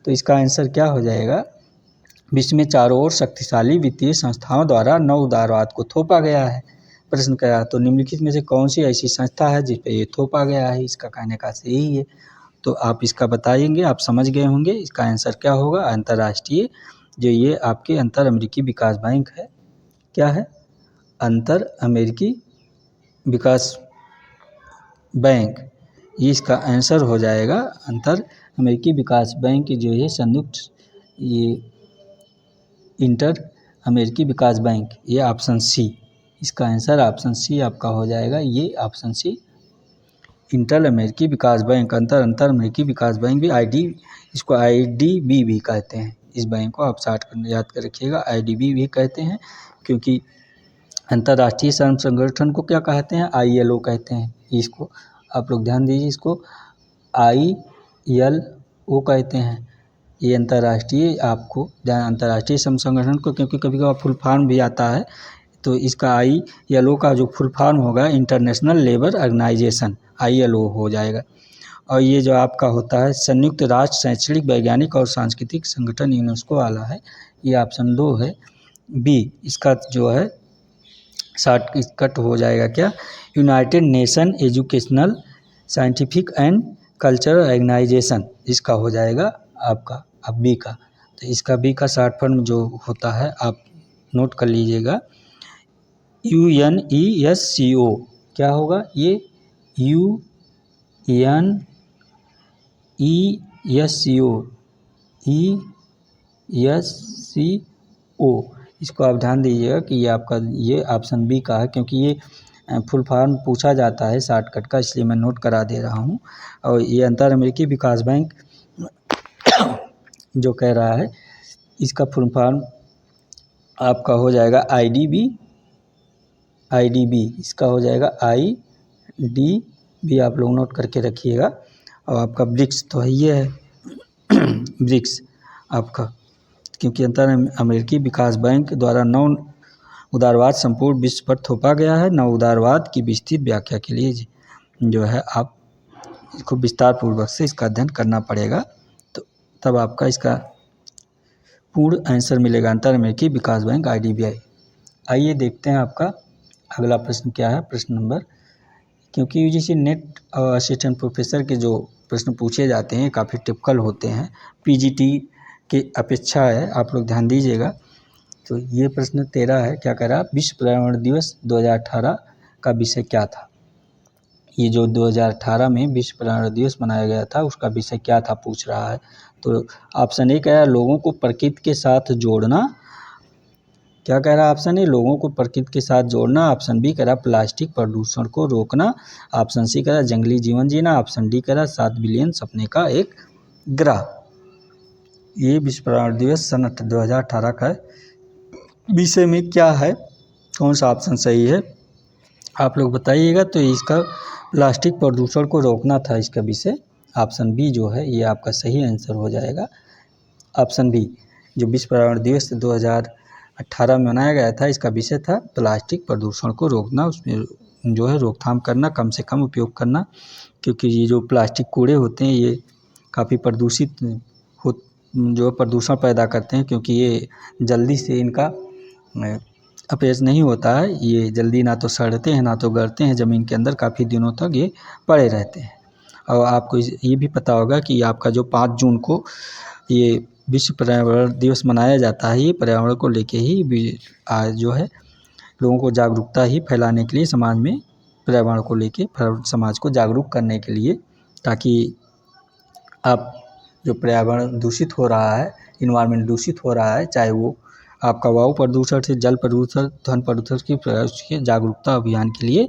तो इसका आंसर क्या हो जाएगा, विश्व में चारों ओर शक्तिशाली वित्तीय संस्थाओं द्वारा नव उदारवाद को थोपा गया है। प्रश्न कह रहा है तो निम्नलिखित में से कौन सी ऐसी संस्था है जिस पे ये थोपा गया है। इसका कहने का सही है, तो आप इसका बताएंगे, आप समझ गए होंगे इसका आंसर क्या होगा। अंतर्राष्ट्रीय जो ये आपके अंतर अमेरिकी विकास बैंक है, क्या है, अंतर अमेरिकी विकास बैंक, ये इसका आंसर हो जाएगा। अंतर अमेरिकी विकास बैंक जो है संयुक्त, ये इंटर अमेरिकी विकास बैंक, ये ऑप्शन सी, इसका आंसर ऑप्शन सी आपका हो जाएगा। ये ऑप्शन सी इंटर अमेरिकी विकास बैंक, अंतर अमेरिकी विकास बैंक भी इसको IDB भी कहते हैं। इस बैंक को आप याद कर रखिएगा, IDB भी कहते हैं, क्योंकि अंतर्राष्ट्रीय श्रम संगठन को क्या कहते हैं, ILO कहते हैं। इसको आप लोग ध्यान दीजिए, इसको ILO कहते हैं। ये अंतर्राष्ट्रीय आपको अंतर्राष्ट्रीय श्रम संगठन को, क्योंकि कभी कभार फुल फॉर्म भी आता है, तो इसका ILO का जो फुल फॉर्म होगा इंटरनेशनल लेबर ऑर्गेनाइजेशन, ILO हो जाएगा। और ये जो आपका होता है संयुक्त राष्ट्र शैक्षणिक वैज्ञानिक और सांस्कृतिक संगठन, यूनेस्को वाला है, ये ऑप्शन 2 है बी। इसका जो है शॉर्टकट हो जाएगा क्या, United Nation Educational Scientific and Cultural Organization, इसका हो जाएगा आपका अब बी का। तो इसका बी का शॉर्ट फॉर्म जो होता है आप नोट कर लीजिएगा, UNESCO। क्या होगा ये, UNESCO। इसको आप ध्यान दीजिएगा कि ये आपका ये ऑप्शन बी का है, क्योंकि ये फुल फॉर्म पूछा जाता है शॉर्टकट का, इसलिए मैं नोट करा दे रहा हूँ। और ये अंतर अमेरिकी विकास बैंक जो कह रहा है, इसका फुल फॉर्म आपका हो जाएगा IDB, इसका हो जाएगा IDB, आप लोग नोट करके रखिएगा। और आपका ब्रिक्स तो है ये है ब्रिक्स आपका, क्योंकि अंतर अमेरिकी विकास बैंक द्वारा 9 उदारवाद संपूर्ण विश्व पर थोपा गया है। 9 उदारवाद की विस्तृत व्याख्या के लिए जो है आप इसको विस्तार पूर्वक से इसका अध्ययन करना पड़ेगा, तो तब आपका इसका पूर्ण आंसर मिलेगा, अंतर अमेरिकी विकास बैंक IDBI। आइए देखते हैं आपका अगला प्रश्न क्या है, प्रश्न नंबर, क्योंकि UGC नेट और असिस्टेंट प्रोफेसर के जो प्रश्न पूछे जाते हैं काफ़ी टिपिकल होते हैं, PGT की अपेक्षा है, आप लोग ध्यान दीजिएगा। तो ये प्रश्न 13 है, क्या कह रहा है, विश्व पर्यावरण दिवस 2018 का विषय क्या था। ये जो 2018 में विश्व पर्यावरण दिवस मनाया गया था उसका विषय क्या था पूछ रहा है। तो ऑप्शन ए कह रहा है लोगों को प्रकृति के साथ जोड़ना, क्या कह रहा है ऑप्शन ए, लोगों को प्रकृति के साथ जोड़ना। ऑप्शन बी कह रहा प्लास्टिक प्रदूषण को रोकना। ऑप्शन सी कह रहा जंगली जीवन जीना। ऑप्शन डी कह रहा 7 बिलियन सपने का एक ग्रह। ये विश्व पर्यावरण दिवस सन 2018 का विषय में क्या है, कौन सा ऑप्शन सही है आप लोग बताइएगा। तो इसका प्लास्टिक प्रदूषण को रोकना था इसका विषय। ऑप्शन बी जो है ये आपका सही आंसर हो जाएगा। ऑप्शन बी जो विश्व पर्यावरण दिवस 2018 में मनाया गया था इसका विषय था प्लास्टिक प्रदूषण को रोकना, उसमें जो है रोकथाम करना, कम से कम उपयोग करना, क्योंकि ये जो प्लास्टिक कूड़े होते हैं ये काफ़ी प्रदूषित जो प्रदूषण पैदा करते हैं, क्योंकि ये जल्दी से इनका अपच नहीं होता है, ये जल्दी ना तो सड़ते हैं ना तो गलते हैं, ज़मीन के अंदर काफ़ी दिनों तक ये पड़े रहते हैं। और आपको ये भी पता होगा कि आपका जो 5 जून को ये विश्व पर्यावरण दिवस मनाया जाता है, ये पर्यावरण को लेके ही जो है लोगों को जागरूकता ही फैलाने के लिए, समाज में पर्यावरण को लेके समाज को जागरूक करने के लिए, ताकि आप जो पर्यावरण दूषित हो रहा है, इन्वायरमेंट दूषित हो रहा है, चाहे वो आपका वायु प्रदूषण से जल प्रदूषण, ध्वनि प्रदूषण की जागरूकता अभियान के लिए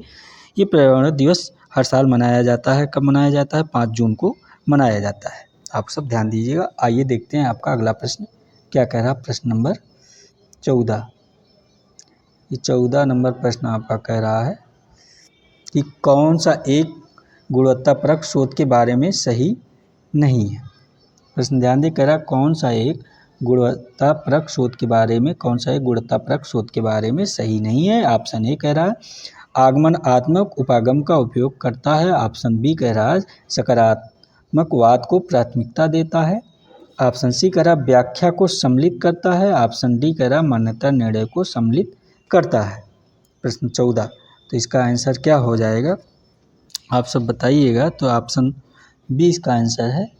ये पर्यावरण दिवस हर साल मनाया जाता है। कब मनाया जाता है, 5 जून को मनाया जाता है। आप सब ध्यान दीजिएगा। आइए देखते हैं आपका अगला प्रश्न क्या कह रहा है, प्रश्न नंबर 14। ये 14 नंबर प्रश्न आपका कह रहा है कि कौन सा एक गुणवत्तापरक शोध के बारे में सही नहीं है। प्रश्न ध्यान दे, कह रहा कौन सा एक गुणवत्तापरक शोध के बारे में, कौन सा एक गुणवत्तापरक शोध के बारे में सही नहीं है। ऑप्शन ए कह रहा है आगमनात्मक उपागम का उपयोग करता है। ऑप्शन बी कह रहा है सकारात्मकवाद को प्राथमिकता देता है। ऑप्शन सी कह रहा व्याख्या को सम्मिलित करता है। ऑप्शन डी कह रहा मान्यता निर्णय को सम्मिलित करता है। प्रश्न 14, तो इसका आंसर क्या हो जाएगा आप सब बताइएगा। तो ऑप्शन बी इसका आंसर है,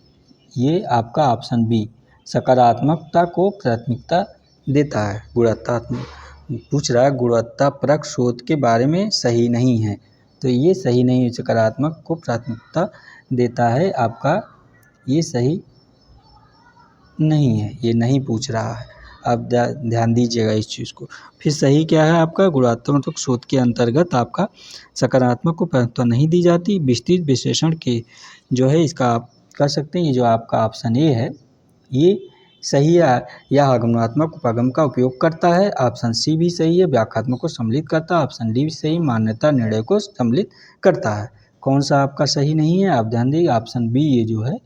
ये आपका ऑप्शन बी सकारात्मकता को प्राथमिकता देता है। गुणवत्तात्मक पूछ रहा है गुणवत्तापरक शोध के बारे में सही नहीं है, तो ये सही नहीं है, सकारात्मक को प्राथमिकता देता है, आपका ये सही नहीं है, ये नहीं पूछ रहा है। आप ध्यान दीजिएगा इस चीज़ को। फिर सही क्या है आपका, गुणात्मक शोध के अंतर्गत आपका सकारात्मक को प्राथमिकता नहीं दी जाती। विस्तृत विश्लेषण के जो है इसका आप कर सकते हैं। ये जो आपका ऑप्शन ए है ये सही है, यह आगमनात्मक उपागम का उपयोग करता है। ऑप्शन सी भी सही है, व्याख्यात्मक को सम्मिलित करता है। ऑप्शन डी भी सही, मान्यता निर्णय को सम्मिलित करता है। कौन सा आपका सही नहीं है, आप ध्यान दीजिए। ऑप्शन बी ये जो है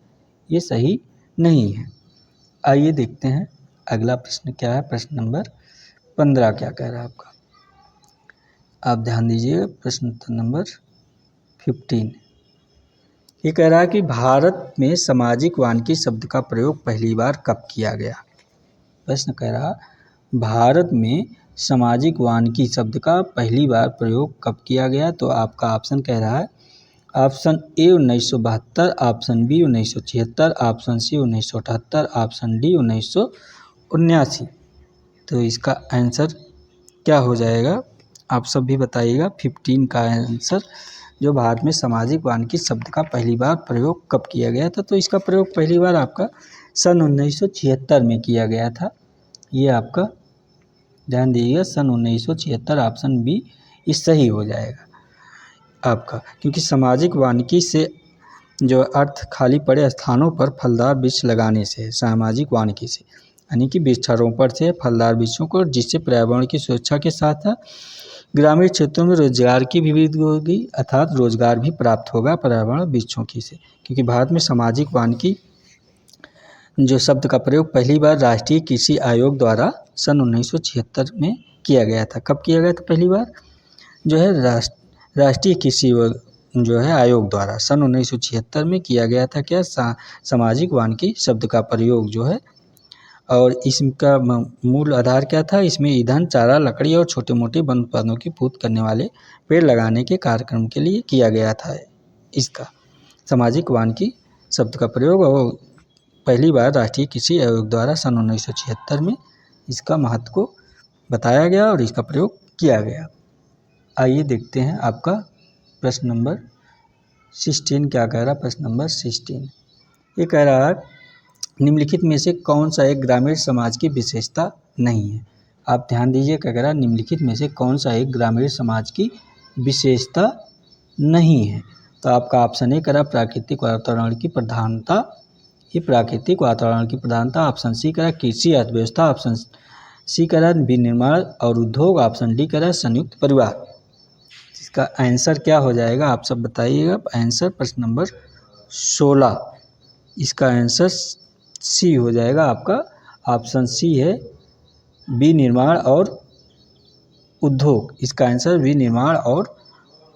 ये सही नहीं है। आइए देखते हैं अगला प्रश्न क्या है। प्रश्न नंबर 15 क्या कह रहा है आपका, आप ध्यान दीजिए। प्रश्न नंबर 15 ये कह रहा है कि भारत में सामाजिक वानिकी शब्द का प्रयोग पहली बार कब किया गया। प्रश्न कह रहा भारत में सामाजिक वानिकी शब्द का पहली बार प्रयोग कब किया गया। तो आपका ऑप्शन कह रहा है option A 1972, option B 1976, option C 1978, option D 1979। तो इसका आंसर क्या हो जाएगा आप सब भी बताइएगा। 15 का आंसर जो भारत में सामाजिक वानिकी शब्द का पहली बार प्रयोग कब किया गया था। तो इसका प्रयोग पहली बार आपका सन 1976 में किया गया था। ये आपका ध्यान दीजिएगा, सन 1976, ऑप्शन बी इस सही हो जाएगा आपका, क्योंकि सामाजिक वानिकी से जो अर्थ खाली पड़े स्थानों पर फलदार वृक्ष लगाने से है। सामाजिक वानिकी से यानी कि वृक्षारोपण से फलदार वृक्षों को, जिससे पर्यावरण की सुरक्षा के साथ ग्रामीण क्षेत्रों में रोजगार की भी वृद्धि होगी, अर्थात रोजगार भी प्राप्त होगा पर्यावरण वृक्षों की से। क्योंकि भारत में सामाजिक वानिकी जो शब्द का प्रयोग पहली बार राष्ट्रीय कृषि आयोग द्वारा सन 1976 में किया गया था। कब किया गया था पहली बार, जो है राष्ट्रीय कृषि जो है आयोग द्वारा सन 1976 में किया गया था। क्या सामाजिक वानिकी शब्द का प्रयोग जो है, और इसका मूल आधार क्या था, इसमें ईंधन, चारा, लकड़ी और छोटे मोटे वन उत्पादों की पूर्ति करने वाले पेड़ लगाने के कार्यक्रम के लिए किया गया था। इसका सामाजिक वानिकी शब्द का प्रयोग और पहली बार राष्ट्रीय कृषि आयोग द्वारा सन 1976 में इसका महत्व को बताया गया और इसका प्रयोग किया गया। आइए देखते हैं आपका प्रश्न नंबर 16 क्या कह रहा है। प्रश्न नंबर 16 ये कह रहा है निम्नलिखित में से कौन सा एक ग्रामीण समाज की विशेषता नहीं है। आप ध्यान दीजिए क्या कह रहा है, निम्नलिखित में से कौन सा एक ग्रामीण समाज की विशेषता नहीं है। तो आपका ऑप्शन ए कह रहा प्राकृतिक वातावरण की प्रधानता, ये प्राकृतिक वातावरण की प्रधानता। ऑप्शन सी कह रहा कृषि अर्थव्यवस्था, ऑप्शन सी कह रहा विनिर्माण और उद्योग, ऑप्शन डी कह रहा संयुक्त परिवार। इसका आंसर क्या हो जाएगा आप सब बताइएगा। आंसर प्रश्न नंबर 16 इसका आंसर सी हो जाएगा आपका, ऑप्शन सी है विनिर्माण और उद्योग। इसका आंसर विनिर्माण और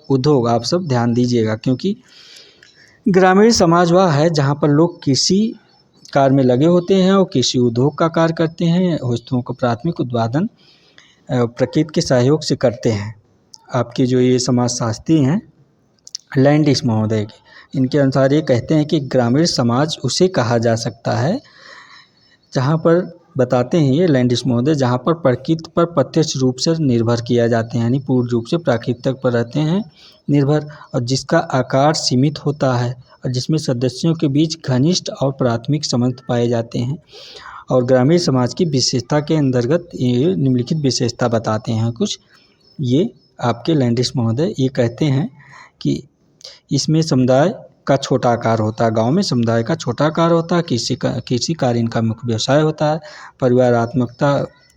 उद्योग। आप सब ध्यान दीजिएगा, क्योंकि ग्रामीण समाज वह है जहाँ पर लोग कृषि कार्य में लगे होते हैं और कृषि उद्योग का कार्य करते हैं। वस्तुओं का प्राथमिक उत्पादन प्रकृति के सहयोग से करते हैं। आपके जो ये समाजशास्त्री हैं लैंडिस महोदय के, इनके अनुसार ये कहते हैं कि ग्रामीण समाज उसे कहा जा सकता है जहाँ पर, बताते हैं ये लैंडिस महोदय, जहाँ पर प्रकृति पर प्रत्यक्ष रूप से निर्भर किया जाते हैं, यानी पूर्ण रूप से प्राकृतिक पर रहते हैं निर्भर, और जिसका आकार सीमित होता है और जिसमें सदस्यों के बीच घनिष्ठ और प्राथमिक संबंध पाए जाते हैं। और ग्रामीण समाज की विशेषता के अंतर्गत ये निम्नलिखित विशेषता बताते हैं कुछ। ये आपके लैंडिस महोदय ये कहते हैं कि इसमें समुदाय का छोटा आकार होता है, गांव में समुदाय का छोटा आकार होता है, कृषि कार्य इनका मुख्य व्यवसाय होता है, परिवारात्मकता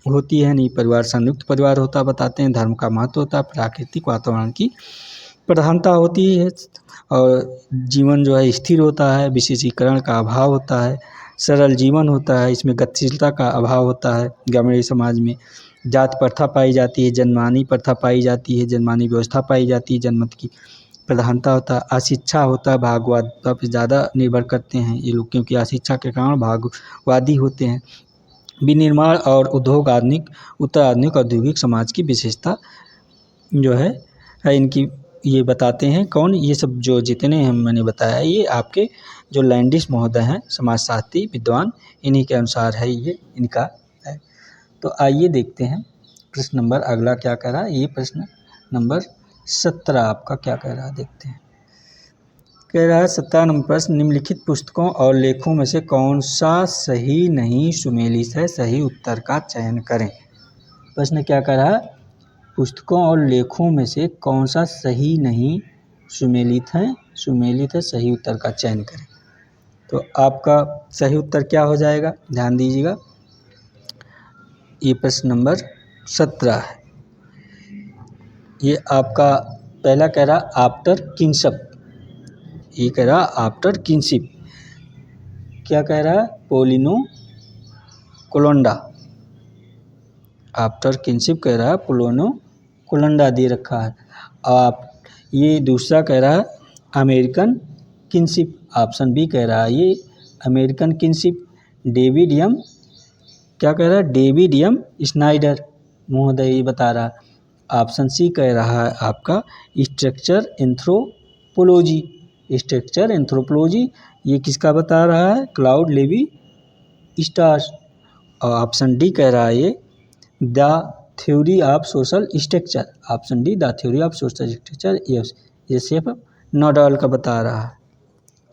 होती है, नहीं परिवार संयुक्त परिवार होता बताते हैं, धर्म का महत्व होता है, प्राकृतिक वातावरण की प्रधानता होती है, और जीवन जो है स्थिर होता है, विशेषीकरण का अभाव होता है, सरल जीवन होता है, इसमें गतिशीलता का अभाव होता है। ग्रामीण समाज में जात प्रथा पाई जाती है, जनमानी प्रथा पाई जाती है, जनमानी व्यवस्था पाई जाती है, जनमत की प्रधानता होता है, अशिक्षा होता है, भागवादिता पर ज़्यादा निर्भर करते हैं ये लोग, क्योंकि अशिक्षा के कारण भागवादी होते हैं। विनिर्माण और उद्योग आधुनिक उत्तर आधुनिक औद्योगिक समाज की विशेषता जो है इनकी ये बताते हैं। कौन, ये सब जो जितने हम मैंने बताया ये आपके जो लैंडिस महोदय हैं समाजशास्त्री विद्वान, इन्हीं के अनुसार है ये इनका है। तो आइए देखते हैं प्रश्न नंबर अगला क्या कह रहा है। ये प्रश्न नंबर 17 आपका क्या कह रहा है, देखते हैं। कह रहा है 17 नंबर प्रश्न, निम्नलिखित पुस्तकों और लेखों में से कौन सा सही नहीं सुमेलित है, सही उत्तर का चयन करें। प्रश्न क्या कह रहा है, पुस्तकों और लेखों में से कौन सा सही नहीं सुमेलित है, सही उत्तर का चयन करें। तो आपका सही उत्तर क्या हो जाएगा, ध्यान दीजिएगा। ये प्रश्न नंबर 17 है। ये आपका पहला कह रहा आफ्टर किनशिप, ये कह रहा आफ्टर किनशिप। क्या कह रहा है, पोलिनो कोलोंडा। आफ्टर किनशिप कह रहा है पोलोनो कोलोंडा दे रखा है। आप ये दूसरा कह रहा है अमेरिकन किनशिप। ऑप्शन बी कह रहा है ये अमेरिकन किनशिप। डेविड यम क्या कह रहा है, डेविड यम स्नाइडर महोदय ये बता रहा है। ऑप्शन सी कह रहा है आपका स्ट्रक्चर एंथ्रोपोलॉजी। स्ट्रक्चर एंथ्रोपोलॉजी ये किसका बता रहा है, क्लाउड लेवी स्टार्स। और ऑप्शन डी कह रहा है ये the theory of social structure. Option D the theory of social structure ये सिर्फ नोडाल का बता रहा है।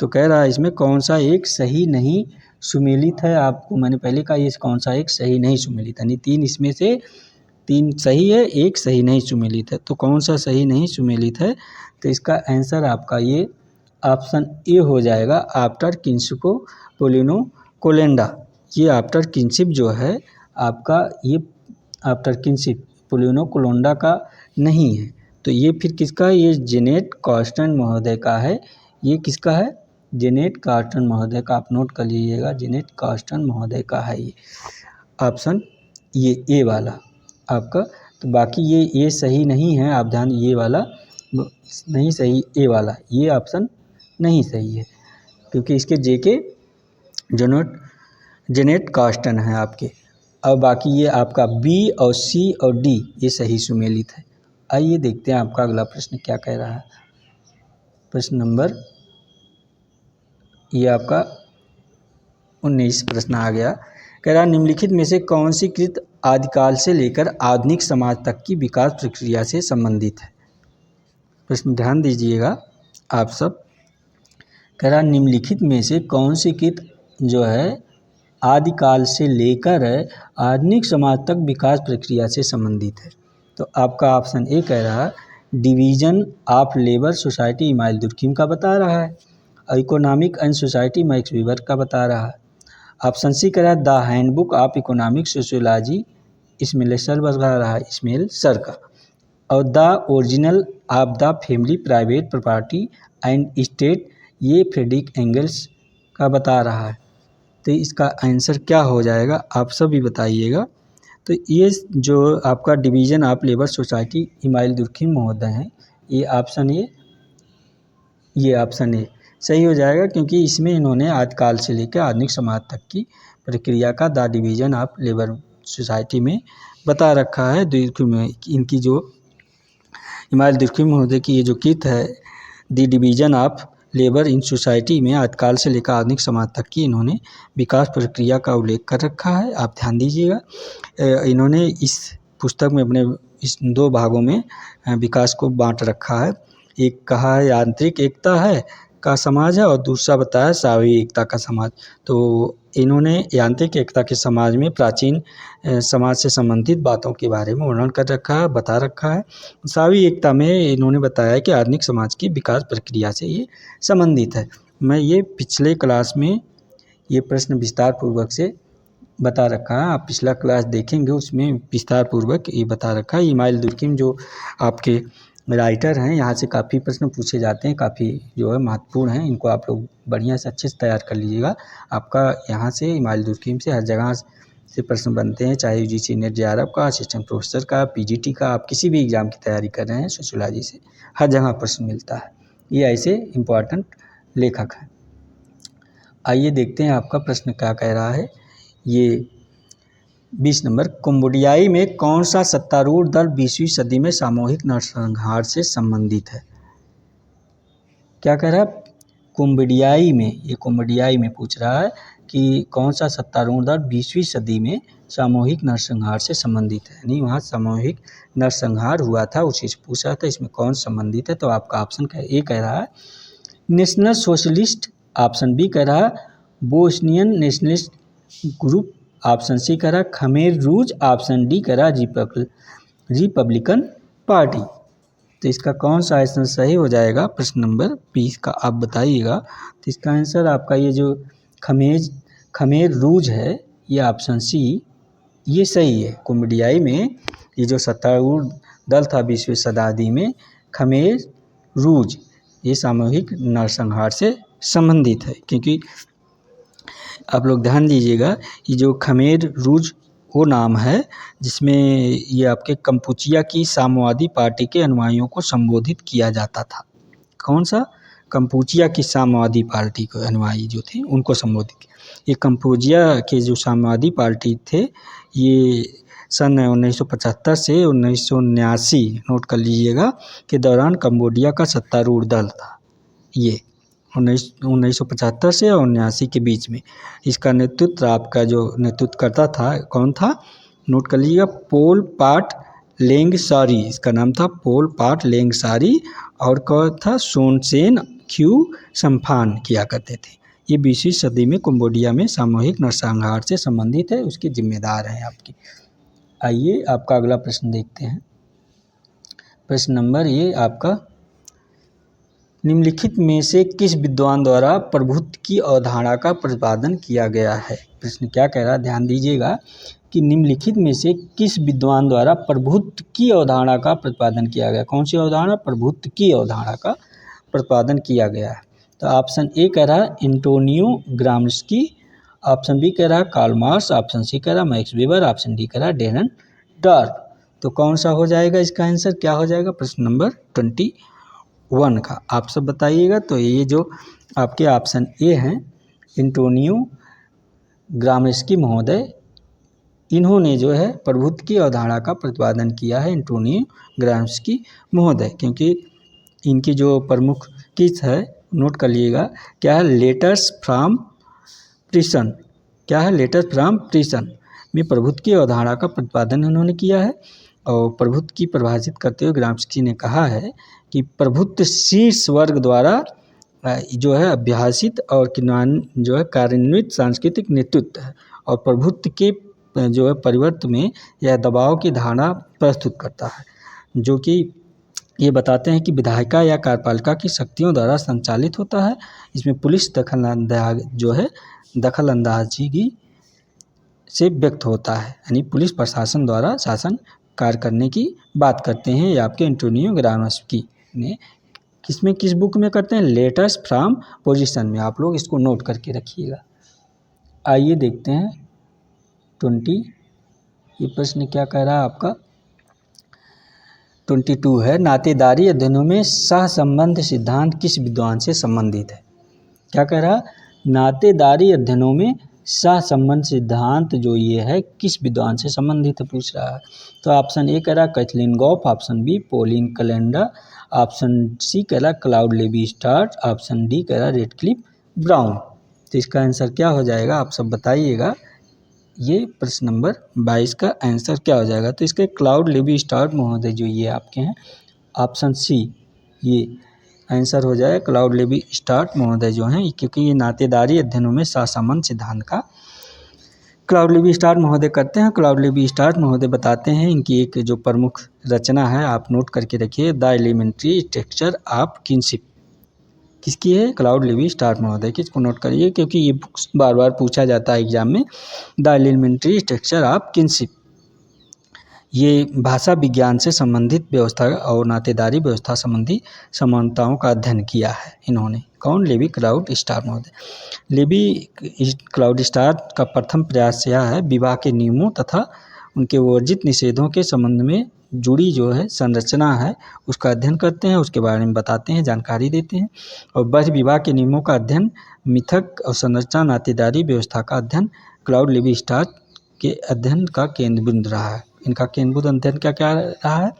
तो कह रहा है इसमें कौन सा एक सही नहीं सुमेलित है। आपको मैंने पहले कहा ये कौन सा एक सही नहीं सुमेलित है, यानी 3 इसमें से 3 सही है, 1 सही नहीं सुमेलित है। तो कौन सा सही नहीं सुमेलित है, तो इसका आंसर आपका ये ऑप्शन ए हो जाएगा, आफ्टर किनशिप पोलिनो कोलेंडा। ये आफ्टर किनशिप जो है आपका ये आफ्टर किनशिप पोलिनो कोलोंडा का नहीं है। तो ये फिर किसका है, ये जेनेट कार्स्टन महोदय का है। ये किसका है, जेनेट कार्स्टन महोदय का। आप नोट कर लीजिएगा, जेनेट कार्स्टन महोदय का है ये ऑप्शन, ये ए वाला आपका। तो बाकी ये सही नहीं है, आप ध्यान, ये वाला नहीं सही, ए वाला ये ऑप्शन नहीं सही है क्योंकि इसके जेके जेनेट कार्स्टन है आपके। और बाकी ये आपका बी और सी और डी ये सही सुमेलित है। आइए देखते हैं आपका अगला प्रश्न क्या कह रहा है। प्रश्न नंबर ये आपका 19 प्रश्न आ गया। कह रहा निम्नलिखित में से कौन सी कृत आदिकाल से लेकर आधुनिक समाज तक की विकास प्रक्रिया से संबंधित है। प्रश्न ध्यान दीजिएगा आप सब। कह रहा निम्नलिखित में से कौन सी कृत जो है आदिकाल से लेकर आधुनिक समाज तक विकास प्रक्रिया से संबंधित है। तो आपका ऑप्शन ए कह रहा है division of labour society Emile Durkheim का बता रहा है। Economic and society Max Weber का बता रहा है। ऑप्शन सी कह रहा है the handbook of economic sociology Smelser बता रहा है, इस्माइल सर का। और the original of the family private property and state ये फ्रेडरिक एंगल्स का बता रहा है। तो इसका आंसर क्या हो जाएगा आप सभी बताइएगा। तो ये जो आपका division of labour society Emile Durkheim महोदय हैं, ये ऑप्शन ए सही हो जाएगा क्योंकि इसमें इन्होंने आदिकाल से लेकर आधुनिक समाज तक की प्रक्रिया का the division of labour society में बता रखा है। इनकी जो इस्माइल दुर्खिम महोदय की ये जो कृत है the division of labour in society में आदिकाल से लेकर आधुनिक समाज तक की इन्होंने विकास प्रक्रिया का उल्लेख कर रखा है। आप ध्यान दीजिएगा, इन्होंने इस पुस्तक में अपने इस 2 भागों में विकास को बांट रखा है। एक कहा है यांत्रिक एकता है का समाज है और दूसरा बताया सामूहिक एकता का समाज। तो इन्होंने यांत्रिक एकता के समाज में प्राचीन समाज से संबंधित बातों के बारे में वर्णन कर रखा है, बता रखा है। सामूहिक एकता में इन्होंने बताया कि आधुनिक समाज की विकास प्रक्रिया से ये संबंधित है। मैं ये पिछले क्लास में ये प्रश्न विस्तार पूर्वक से बता रखा है, आप पिछला क्लास देखेंगे उसमें विस्तार पूर्वक ये बता रखा है। इस्माइल दुर्खिम जो आपके राइटर हैं, यहाँ से काफ़ी प्रश्न पूछे जाते हैं, काफ़ी जो है महत्वपूर्ण हैं। इनको आप लोग बढ़िया से अच्छे से तैयार कर लीजिएगा। आपका यहाँ से इस्माइल दुर्खिम से हर जगह से प्रश्न बनते हैं, चाहे यूजीसी नेट जेआरएफ का, असिस्टेंट प्रोफेसर का, पीजीटी का, आप किसी भी एग्ज़ाम की तैयारी कर रहे हैं सोशियोलॉजी से हर जगह प्रश्न मिलता है। ये ऐसे इम्पॉर्टेंट लेखक हैं। आइए देखते हैं आपका प्रश्न क्या कह रहा है। ये 20 नंबर, कंबोडियाई में कौन सा सत्तारूढ़ दल 20वीं सदी में सामूहिक नरसंहार से संबंधित है। क्या कह रहा है, कंबोडियाई में, ये कंबोडियाई में पूछ रहा है कि कौन सा सत्तारूढ़ दल 20वीं सदी में सामूहिक नरसंहार से संबंधित है, यानी वहाँ सामूहिक नरसंहार हुआ था उसी से पूछ रहा था, इसमें कौन संबंधित है। तो आपका ऑप्शन ए कह रहा है नेशनल सोशलिस्ट। ऑप्शन बी कह रहा है Bosnian nationalist group. Option C कह रहा खमेर रूज। ऑप्शन डी कह रहा रिपब्लिकन पार्टी। तो इसका कौन सा आंसर सही हो जाएगा, प्रश्न नंबर 20 का आप बताइएगा। तो इसका आंसर आपका ये जो खमेर रूज है, ये ऑप्शन सी ये सही है। कंबोडियाई में ये जो सत्तारूढ़ दल था 20वीं शताब्दी में, खमेर रूज, ये सामूहिक नरसंहार से संबंधित है क्योंकि आप लोग ध्यान दीजिएगा, ये जो खमेर रूज वो नाम है जिसमें ये आपके कंपुचिया की साम्यवादी पार्टी के अनुयायियों को संबोधित किया जाता था। कौन सा? कंपुचिया की साम्यवादी पार्टी के अनुयायी जो थे उनको संबोधित किया। ये कंपुचिया के जो साम्यवादी पार्टी थे ये सन 1975 से 1979, नोट कर लीजिएगा, के दौरान कंबोडिया का सत्तारूढ़ दल था। ये 1975 से 1979 के बीच में इसका नेतृत्व, आपका जो नेतृत्व करता था कौन था? नोट कर लीजिएगा, पोल पाट लेंगसारी, इसका नाम था पोल पाट लेंगसारी। और कौन था? सोनसेन ख्यू सम्फान किया करते थे। ये 20वीं सदी में कंबोडिया में सामूहिक नरसंहार से संबंधित है, उसके जिम्मेदार हैं आपकी। आइए आपका अगला प्रश्न देखते हैं। प्रश्न नंबर ये आपका, निम्नलिखित में से किस विद्वान द्वारा प्रभुत्व की अवधारणा का प्रतिपादन किया गया है? प्रश्न क्या कह रहा है, ध्यान दीजिएगा कि निम्नलिखित में से किस विद्वान द्वारा प्रभुत्व की अवधारणा का प्रतिपादन किया गया? कौन सी अवधारणा? प्रभुत्व की अवधारणा का प्रतिपादन किया गया है। तो ऑप्शन ए कह रहा है एंटोनियो ग्राम्स्की, ऑप्शन बी कह रहा है कार्ल मार्क्स, ऑप्शन सी कह रहा है मैक्स वेबर, ऑप्शन डी कह रहा है डेरन डार्क। तो कौन सा हो जाएगा इसका आंसर? क्या हो जाएगा? प्रश्न नंबर 21 का आप सब बताइएगा। तो ये जो आपके ऑप्शन ए हैं, एंटोनियो ग्राम्स्की महोदय, इन्होंने जो है प्रभुत्व की अवधारणा का प्रतिपादन किया है, एंटोनियो ग्राम्स्की महोदय, क्योंकि इनकी जो प्रमुख किस है, नोट कर लीजिएगा, क्या है? Letters from precision. क्या है? लेटर्स फ्रॉम प्रिसन में प्रभुत्व की अवधारणा का प्रतिपादन उन्होंने किया है। और प्रभुत्व की परिभाषित करते हुए ग्राम्स्की ने कहा है कि प्रभुत्व शीर्ष वर्ग द्वारा जो है अभ्यासित और जो है कार्यान्वित सांस्कृतिक नेतृत्व है, और प्रभुत्व के जो है परिवर्तन में यह दबाव की धारणा प्रस्तुत करता है, जो कि ये बताते हैं कि विधायिका या कार्यपालिका की शक्तियों द्वारा संचालित होता है। इसमें पुलिस दखल अंदाजी से व्यक्त होता है, यानी पुलिस प्रशासन द्वारा शासन कार्य करने की बात करते हैं। ये आपके एंटोनियो ग्राम्स्की ने किस बुक में करते हैं? लेटर्स फ्रॉम पोजीशन में। आप लोग इसको नोट करके रखिएगा। आइए देखते हैं 20, ये प्रश्न क्या कह रहा है आपका? 22 है, नातेदारी अध्ययनों में सहसंबंध सिद्धांत किस विद्वान से संबंधित है? क्या कह रहा है? नातेदारी अध्ययनों में सहसंबंध सिद्धांत जो ये है किस विद्वान से संबंधित है पूछ रहा है। तो ऑप्शन ए कह रहा है Kathleen Gough, option B Pauline Kolenda, option C कह रहा है Claude Levi Strauss, option D कह रहा है रेडक्लिफ ब्राउन। तो इसका आंसर क्या हो जाएगा? आप सब बताइएगा। ये प्रश्न नंबर 22 का आंसर क्या हो जाएगा? तो इसके क्लाउड लेवी स्टार्ट महोदय जो ये आपके हैं, ऑप्शन सी ये आंसर हो जाए। क्लाउड लेवी स्टार्ट महोदय जो हैं, क्योंकि ये नातेदारी अध्ययनों में सहसंबंध सिद्धांत का क्लाउड लेवी स्टार्ट महोदय करते हैं। क्लाउड लेवी स्टार्ट महोदय बताते हैं, इनकी एक जो प्रमुख रचना है आप नोट करके रखिए, the elementary structure of kinship. किसकी है? क्लाउड लेवी स्टार्ट महोदय की। इसको नोट करिए क्योंकि ये बार बार पूछा जाता है एग्जाम में। The elementary structure of kinship, ये भाषा विज्ञान से संबंधित व्यवस्था और नातेदारी व्यवस्था संबंधी समानताओं का अध्ययन किया है इन्होंने। कौन? लेवी क्लाउड स्टार्ट महोदय। लेवी क्लाउड स्टार्ट का प्रथम प्रयास यह है, विवाह के नियमों तथा उनके वर्जित निषेधों के संबंध में जुड़ी जो है संरचना है उसका अध्ययन करते हैं, उसके बारे में बताते हैं, जानकारी देते हैं। और बाह्य विवाह के नियमों का अध्ययन, मिथक और संरचना, नातेदारी व्यवस्था का अध्ययन क्लाउड लेवी स्टार्ट के अध्ययन का केंद्र बिंदु रहा है। इनका केंद्रबिंदु अध्ययन क्या रहा है?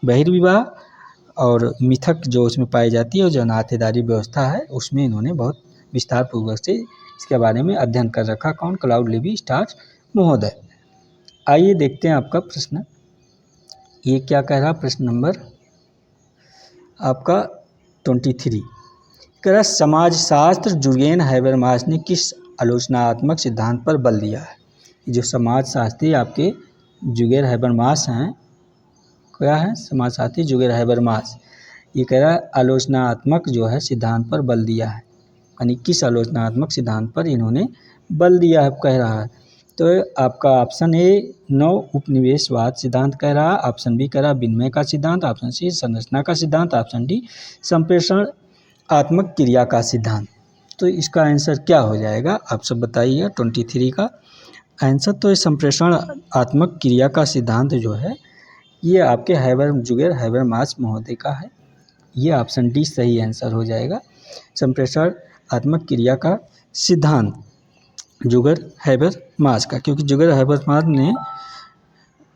बहिर्विवाह और मिथक जो उसमें पाई जाती है और जो नातेदारी व्यवस्था है उसमें इन्होंने बहुत विस्तार पूर्वक से इसके बारे में अध्ययन कर रखा। कौन? क्लाउड लेवी स्टार्ट महोदय। आइए देखते हैं आपका प्रश्न, ये क्या कह रहा? प्रश्न नंबर आपका 23 कह रहा, समाजशास्त्र जुर्गेन हैबरमास ने किस आलोचनात्मक सिद्धांत पर बल दिया है? जो समाजशास्त्री आपके जुगेर हैबरमास हैं, क्या है? समाजशास्त्री जुगेर हैबरमास, ये कह रहा है आलोचनात्मक जो है सिद्धांत पर बल दिया है, यानी किस आलोचनात्मक सिद्धांत पर इन्होंने बल दिया है कह रहा है। तो आपका ऑप्शन ए नव उपनिवेशवाद सिद्धांत कह रहा है, ऑप्शन बी कह रहा है विनिमय का सिद्धांत, ऑप्शन सी संरचना का सिद्धांत, ऑप्शन डी संप्रेषण आत्मक क्रिया का सिद्धांत। तो इसका आंसर क्या हो जाएगा, आप सब बताइए 23 का आंसर। तो संप्रेषण आत्मक क्रिया का सिद्धांत जो है ये आपके हैबर हैबरमास महोदय का है। ये ऑप्शन डी सही आंसर हो जाएगा। संप्रेषण आत्मक क्रिया का सिद्धांत जुगर हैबरमास का, क्योंकि जुगर हैबरमास ने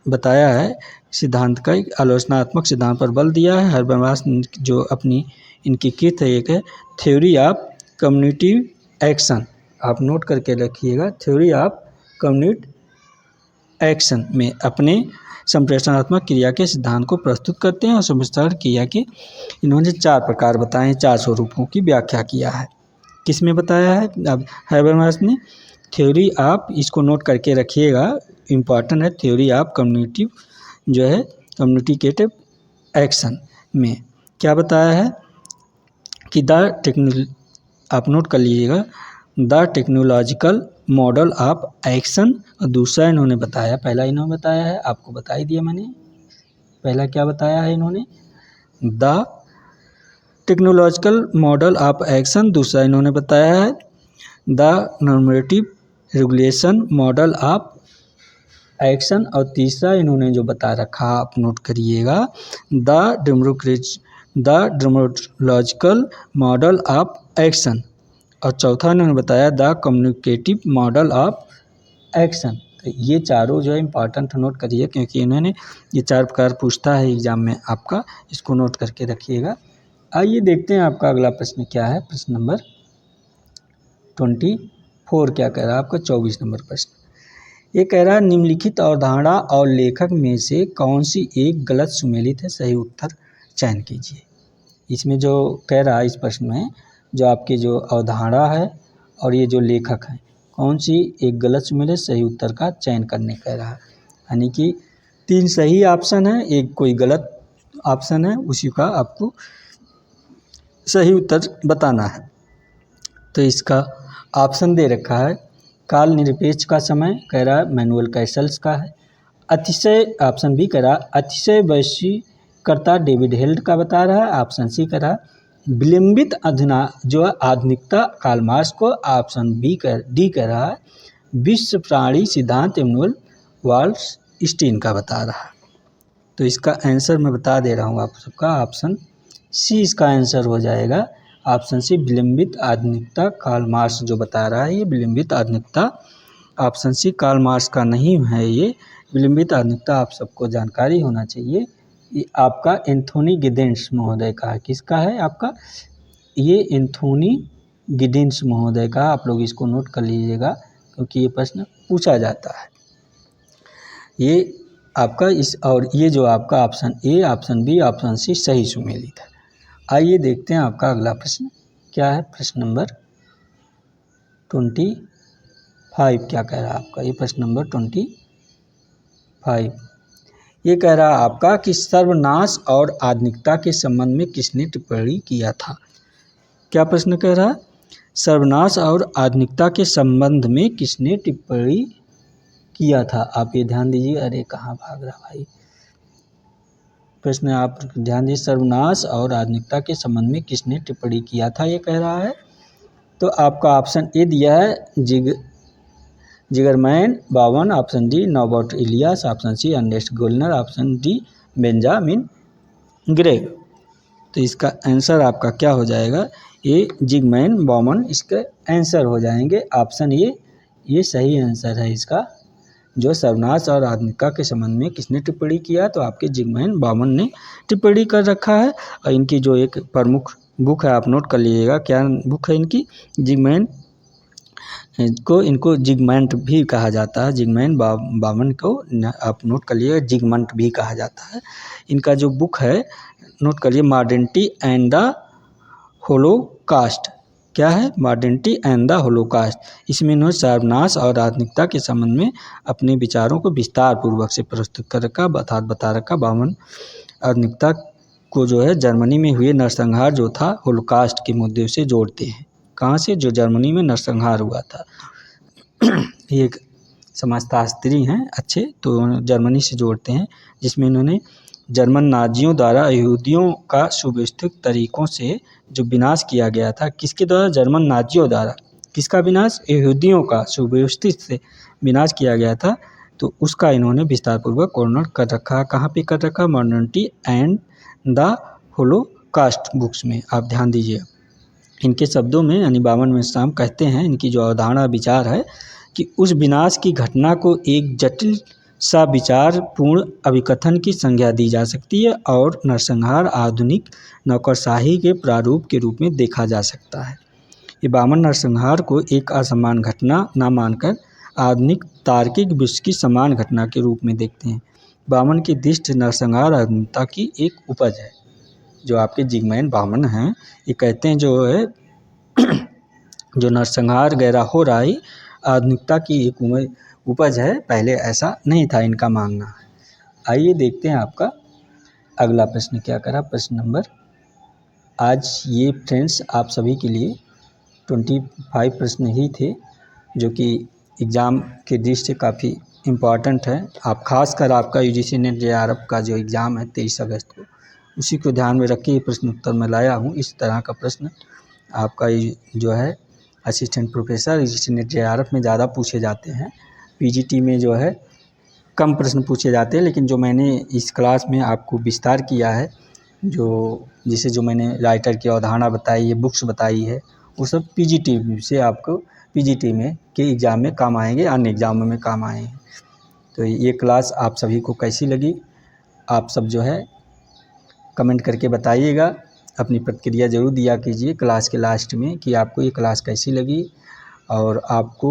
बताया है सिद्धांत का एक आलोचनात्मक सिद्धांत पर बल दिया है। हैबरमास जो अपनी इनकी कृत है एक है थ्योरी ऑफ कम्युनिटी एक्शन, आप नोट करके रखिएगा। थ्योरी ऑफ कम्युनिटी एक्शन में अपने संप्रेषणात्मक क्रिया के सिद्धांत को प्रस्तुत करते हैं और संप्रेषण क्रिया के इन्होंने 4 प्रकार बताए हैं, 4 स्वरूपों की व्याख्या किया है। किस में बताया है, अब हैबरमास ने थ्योरी ऑफ, इसको नोट करके रखिएगा, इम्पॉर्टेंट है, थ्योरी ऑफ कम्युनिटी जो है कम्युनिकेटिव एक्शन में क्या बताया है कि आप नोट कर लीजिएगा, the technological model of action. और दूसरा इन्होंने बताया, पहला इन्होंने बताया है, आपको बता ही दिया मैंने, पहला क्या बताया है इन्होंने, the technological model of action. दूसरा इन्होंने बताया है the normative regulation model of action. और तीसरा इन्होंने जो बता रखा आप नोट करिएगा, द डेमोलॉजिकल मॉडल ऑफ एक्शन। और चौथा इन्होंने बताया the communicative model of action. तो ये चारों जो है इंपॉर्टेंट नोट करिए, क्योंकि इन्होंने ये 4 प्रकार पूछता है एग्जाम में आपका, इसको नोट करके रखिएगा। आइए देखते हैं आपका अगला प्रश्न क्या है। प्रश्न नंबर 24 क्या कह रहा है आपका, 24 नंबर प्रश्न। ये कह रहा है निम्नलिखित अवधारणा और लेखक में से कौन सी एक गलत सुमेलित है, सही उत्तर चयन कीजिए। इसमें जो कह रहा है इस प्रश्न में, जो आपकी जो अवधारणा है और ये जो लेखक है, कौन सी एक गलत सुमेलित सही उत्तर का चयन करने कह रहा है। यानी कि 3 सही ऑप्शन है, एक कोई गलत ऑप्शन है, उसी का आपको सही उत्तर बताना है। तो इसका ऑप्शन दे रखा है, काल निरपेक्ष का समय कह रहा है मैनुअल कैसल्स का है। अतिशय, ऑप्शन बी कह रहा अतिशय वैश्वीकर्ता डेविड हेल्ड का बता रहा है। ऑप्शन सी कह रहा विलंबित जो आधुनिकता कार्ल मार्क्स को। ऑप्शन डी कह रहा है विश्व प्राणी सिद्धांत इमैनुअल वाल्lerस्टीन का बता रहा है। तो इसका आंसर मैं बता दे रहा हूँ आप सबका, ऑप्शन सी इसका आंसर हो जाएगा। ऑप्शन सी विलंबित आधुनिकता कार्ल मार्क्स जो बता रहा है, ये विलंबित आधुनिकता ऑप्शन सी कार्ल मार्क्स का नहीं है। ये विलंबित आधुनिकता आप सबको जानकारी होना चाहिए, ये आपका एंथोनी गिडेंस महोदय का है। किसका है आपका, ये एंथोनी गिडेंस महोदय का। आप लोग इसको नोट कर लीजिएगा, क्योंकि ये प्रश्न पूछा जाता है। ये आपका इस, और ये जो आपका option A, option B, option C सही सुमेलित है। आइए देखते हैं आपका अगला प्रश्न क्या है। प्रश्न नंबर 25 क्या कह रहा है आपका, ये प्रश्न नंबर 25। ये कह रहा है आपका कि सर्वनाश और आधुनिकता के संबंध में किसने टिप्पणी किया था। क्या प्रश्न कह रहा है, सर्वनाश और आधुनिकता के संबंध में किसने टिप्पणी किया था। आप ये ध्यान दीजिए, अरे कहाँ भाग रहा भाई, प्रश्न आप ध्यान दीजिए, सर्वनाश और आधुनिकता के संबंध में किसने टिप्पणी किया था, ये कह रहा है। तो आपका ऑप्शन ए दिया है Zygmunt Bauman, option D Norbert Elias, option C Ernest Gellner, option D Benjamin Gregg. तो इसका आंसर आपका क्या हो जाएगा, ये जिगमैन बावन इसके आंसर हो जाएंगे। ऑप्शन ये सही आंसर है इसका। जो सर्वनाश और आधुनिकता के संबंध में किसने टिप्पणी किया, तो आपके जिगमैन बावन ने टिप्पणी कर रखा है। और इनकी जो एक प्रमुख बुक है आप नोट कर लीजिएगा, क्या बुक है इनकी, जिगमैन को, इनको जिगमंट भी कहा जाता है। जिगमैन बावन को आप नोट कर लीजिएगा, जिगमंट भी कहा जाता है। इनका जो बुक है नोट करिए, मॉडर्निटी एंड द होलोकास्ट। क्या है, मॉडर्निटी एंड द होलोकास्ट। इसमें इन्होंने सर्वनाश और आधुनिकता के संबंध में अपने विचारों को विस्तार पूर्वक से प्रस्तुत कर रखा, बता रखा। बावन आधुनिकता को जो है जर्मनी में हुए नरसंहार जो था होलोकास्ट के मुद्दे से जोड़ते हैं। कहाँ से, जो जर्मनी में नरसंहार हुआ था। ये एक समाजशास्त्री हैं अच्छे, तो जर्मनी से जोड़ते हैं, जिसमें इन्होंने जर्मन नाजियों द्वारा यहूदियों का सुव्यवस्थित तरीकों से जो विनाश किया गया था, किसके द्वारा? जर्मन नाजियों द्वारा। किसका विनाश? यहूदियों का सुव्यवस्थित से विनाश किया गया था। तो उसका इन्होंने विस्तारपूर्वक वर्णन कर रखा। कहाँ पे कर रखा? Modernity and the Holocaust books में। आप ध्यान दीजिए। इनके शब्दों में यानी बामन मेश्राम कहते हैं, इनकी जो अवधारणा विचार है कि उस विनाश की घटना को एक जटिल सा विचार पूर्ण अभिकथन की संज्ञा दी जा सकती है और नरसंहार आधुनिक नौकरशाही के प्रारूप के रूप में देखा जा सकता है। ये बामन नरसंहार को एक असमान घटना न मानकर आधुनिक तार्किक विश्व की समान घटना के रूप में देखते हैं। बामन की दृष्टि नरसंहार आधुनिकता की एक उपज है। जो आपके जिगमैन बामन हैं, ये कहते हैं जो है जो नरसंहार वगैरह हो रहा है आधुनिकता की एक उपज है, पहले ऐसा नहीं था इनका मानना। आइए देखते हैं आपका अगला प्रश्न क्या करा। प्रश्न नंबर, आज ये फ्रेंड्स आप सभी के लिए 25 प्रश्न ही थे जो कि एग्ज़ाम के दृष्टि से काफ़ी इम्पॉर्टेंट है। आप खासकर आपका यूजीसी नेट जेआरएफ का जो एग्ज़ाम है 23 अगस्त को, उसी को ध्यान में रख के ये प्रश्न उत्तर मैं लाया हूँ। इस तरह का प्रश्न आपका जो है assistant professor UGC net JRF में ज़्यादा पूछे जाते हैं, पीजीटी में जो है कम प्रश्न पूछे जाते हैं। लेकिन जो मैंने इस क्लास में आपको विस्तार किया है, जो मैंने राइटर की अवधारणा बताई है, बुक्स बताई है, वो सब पीजीटी से आपको पीजीटी में के एग्ज़ाम में काम आएंगे, अन्य एग्ज़ामों में काम आएंगे। तो ये क्लास आप सभी को कैसी लगी, आप सब जो है कमेंट करके बताइएगा। अपनी प्रतिक्रिया ज़रूर दिया कीजिए क्लास के लास्ट में कि आपको ये क्लास कैसी लगी और आपको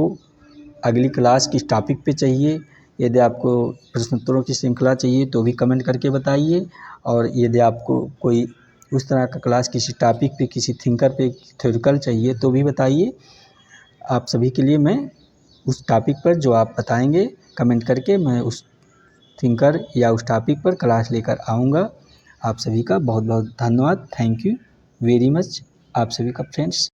अगली क्लास किस टॉपिक पे चाहिए। यदि आपको प्रश्नोत्तरों की श्रृंखला चाहिए तो भी कमेंट करके बताइए, और यदि आपको कोई उस तरह का क्लास किसी टॉपिक पे, किसी थिंकर पे थ्योरिकल चाहिए तो भी बताइए। आप सभी के लिए मैं उस टॉपिक पर जो आप बताएंगे कमेंट करके, मैं उस थिंकर या उस टॉपिक पर क्लास लेकर आऊँगा। आप सभी का बहुत बहुत धन्यवाद। थैंक यू वेरी मच आप सभी का फ्रेंड्स।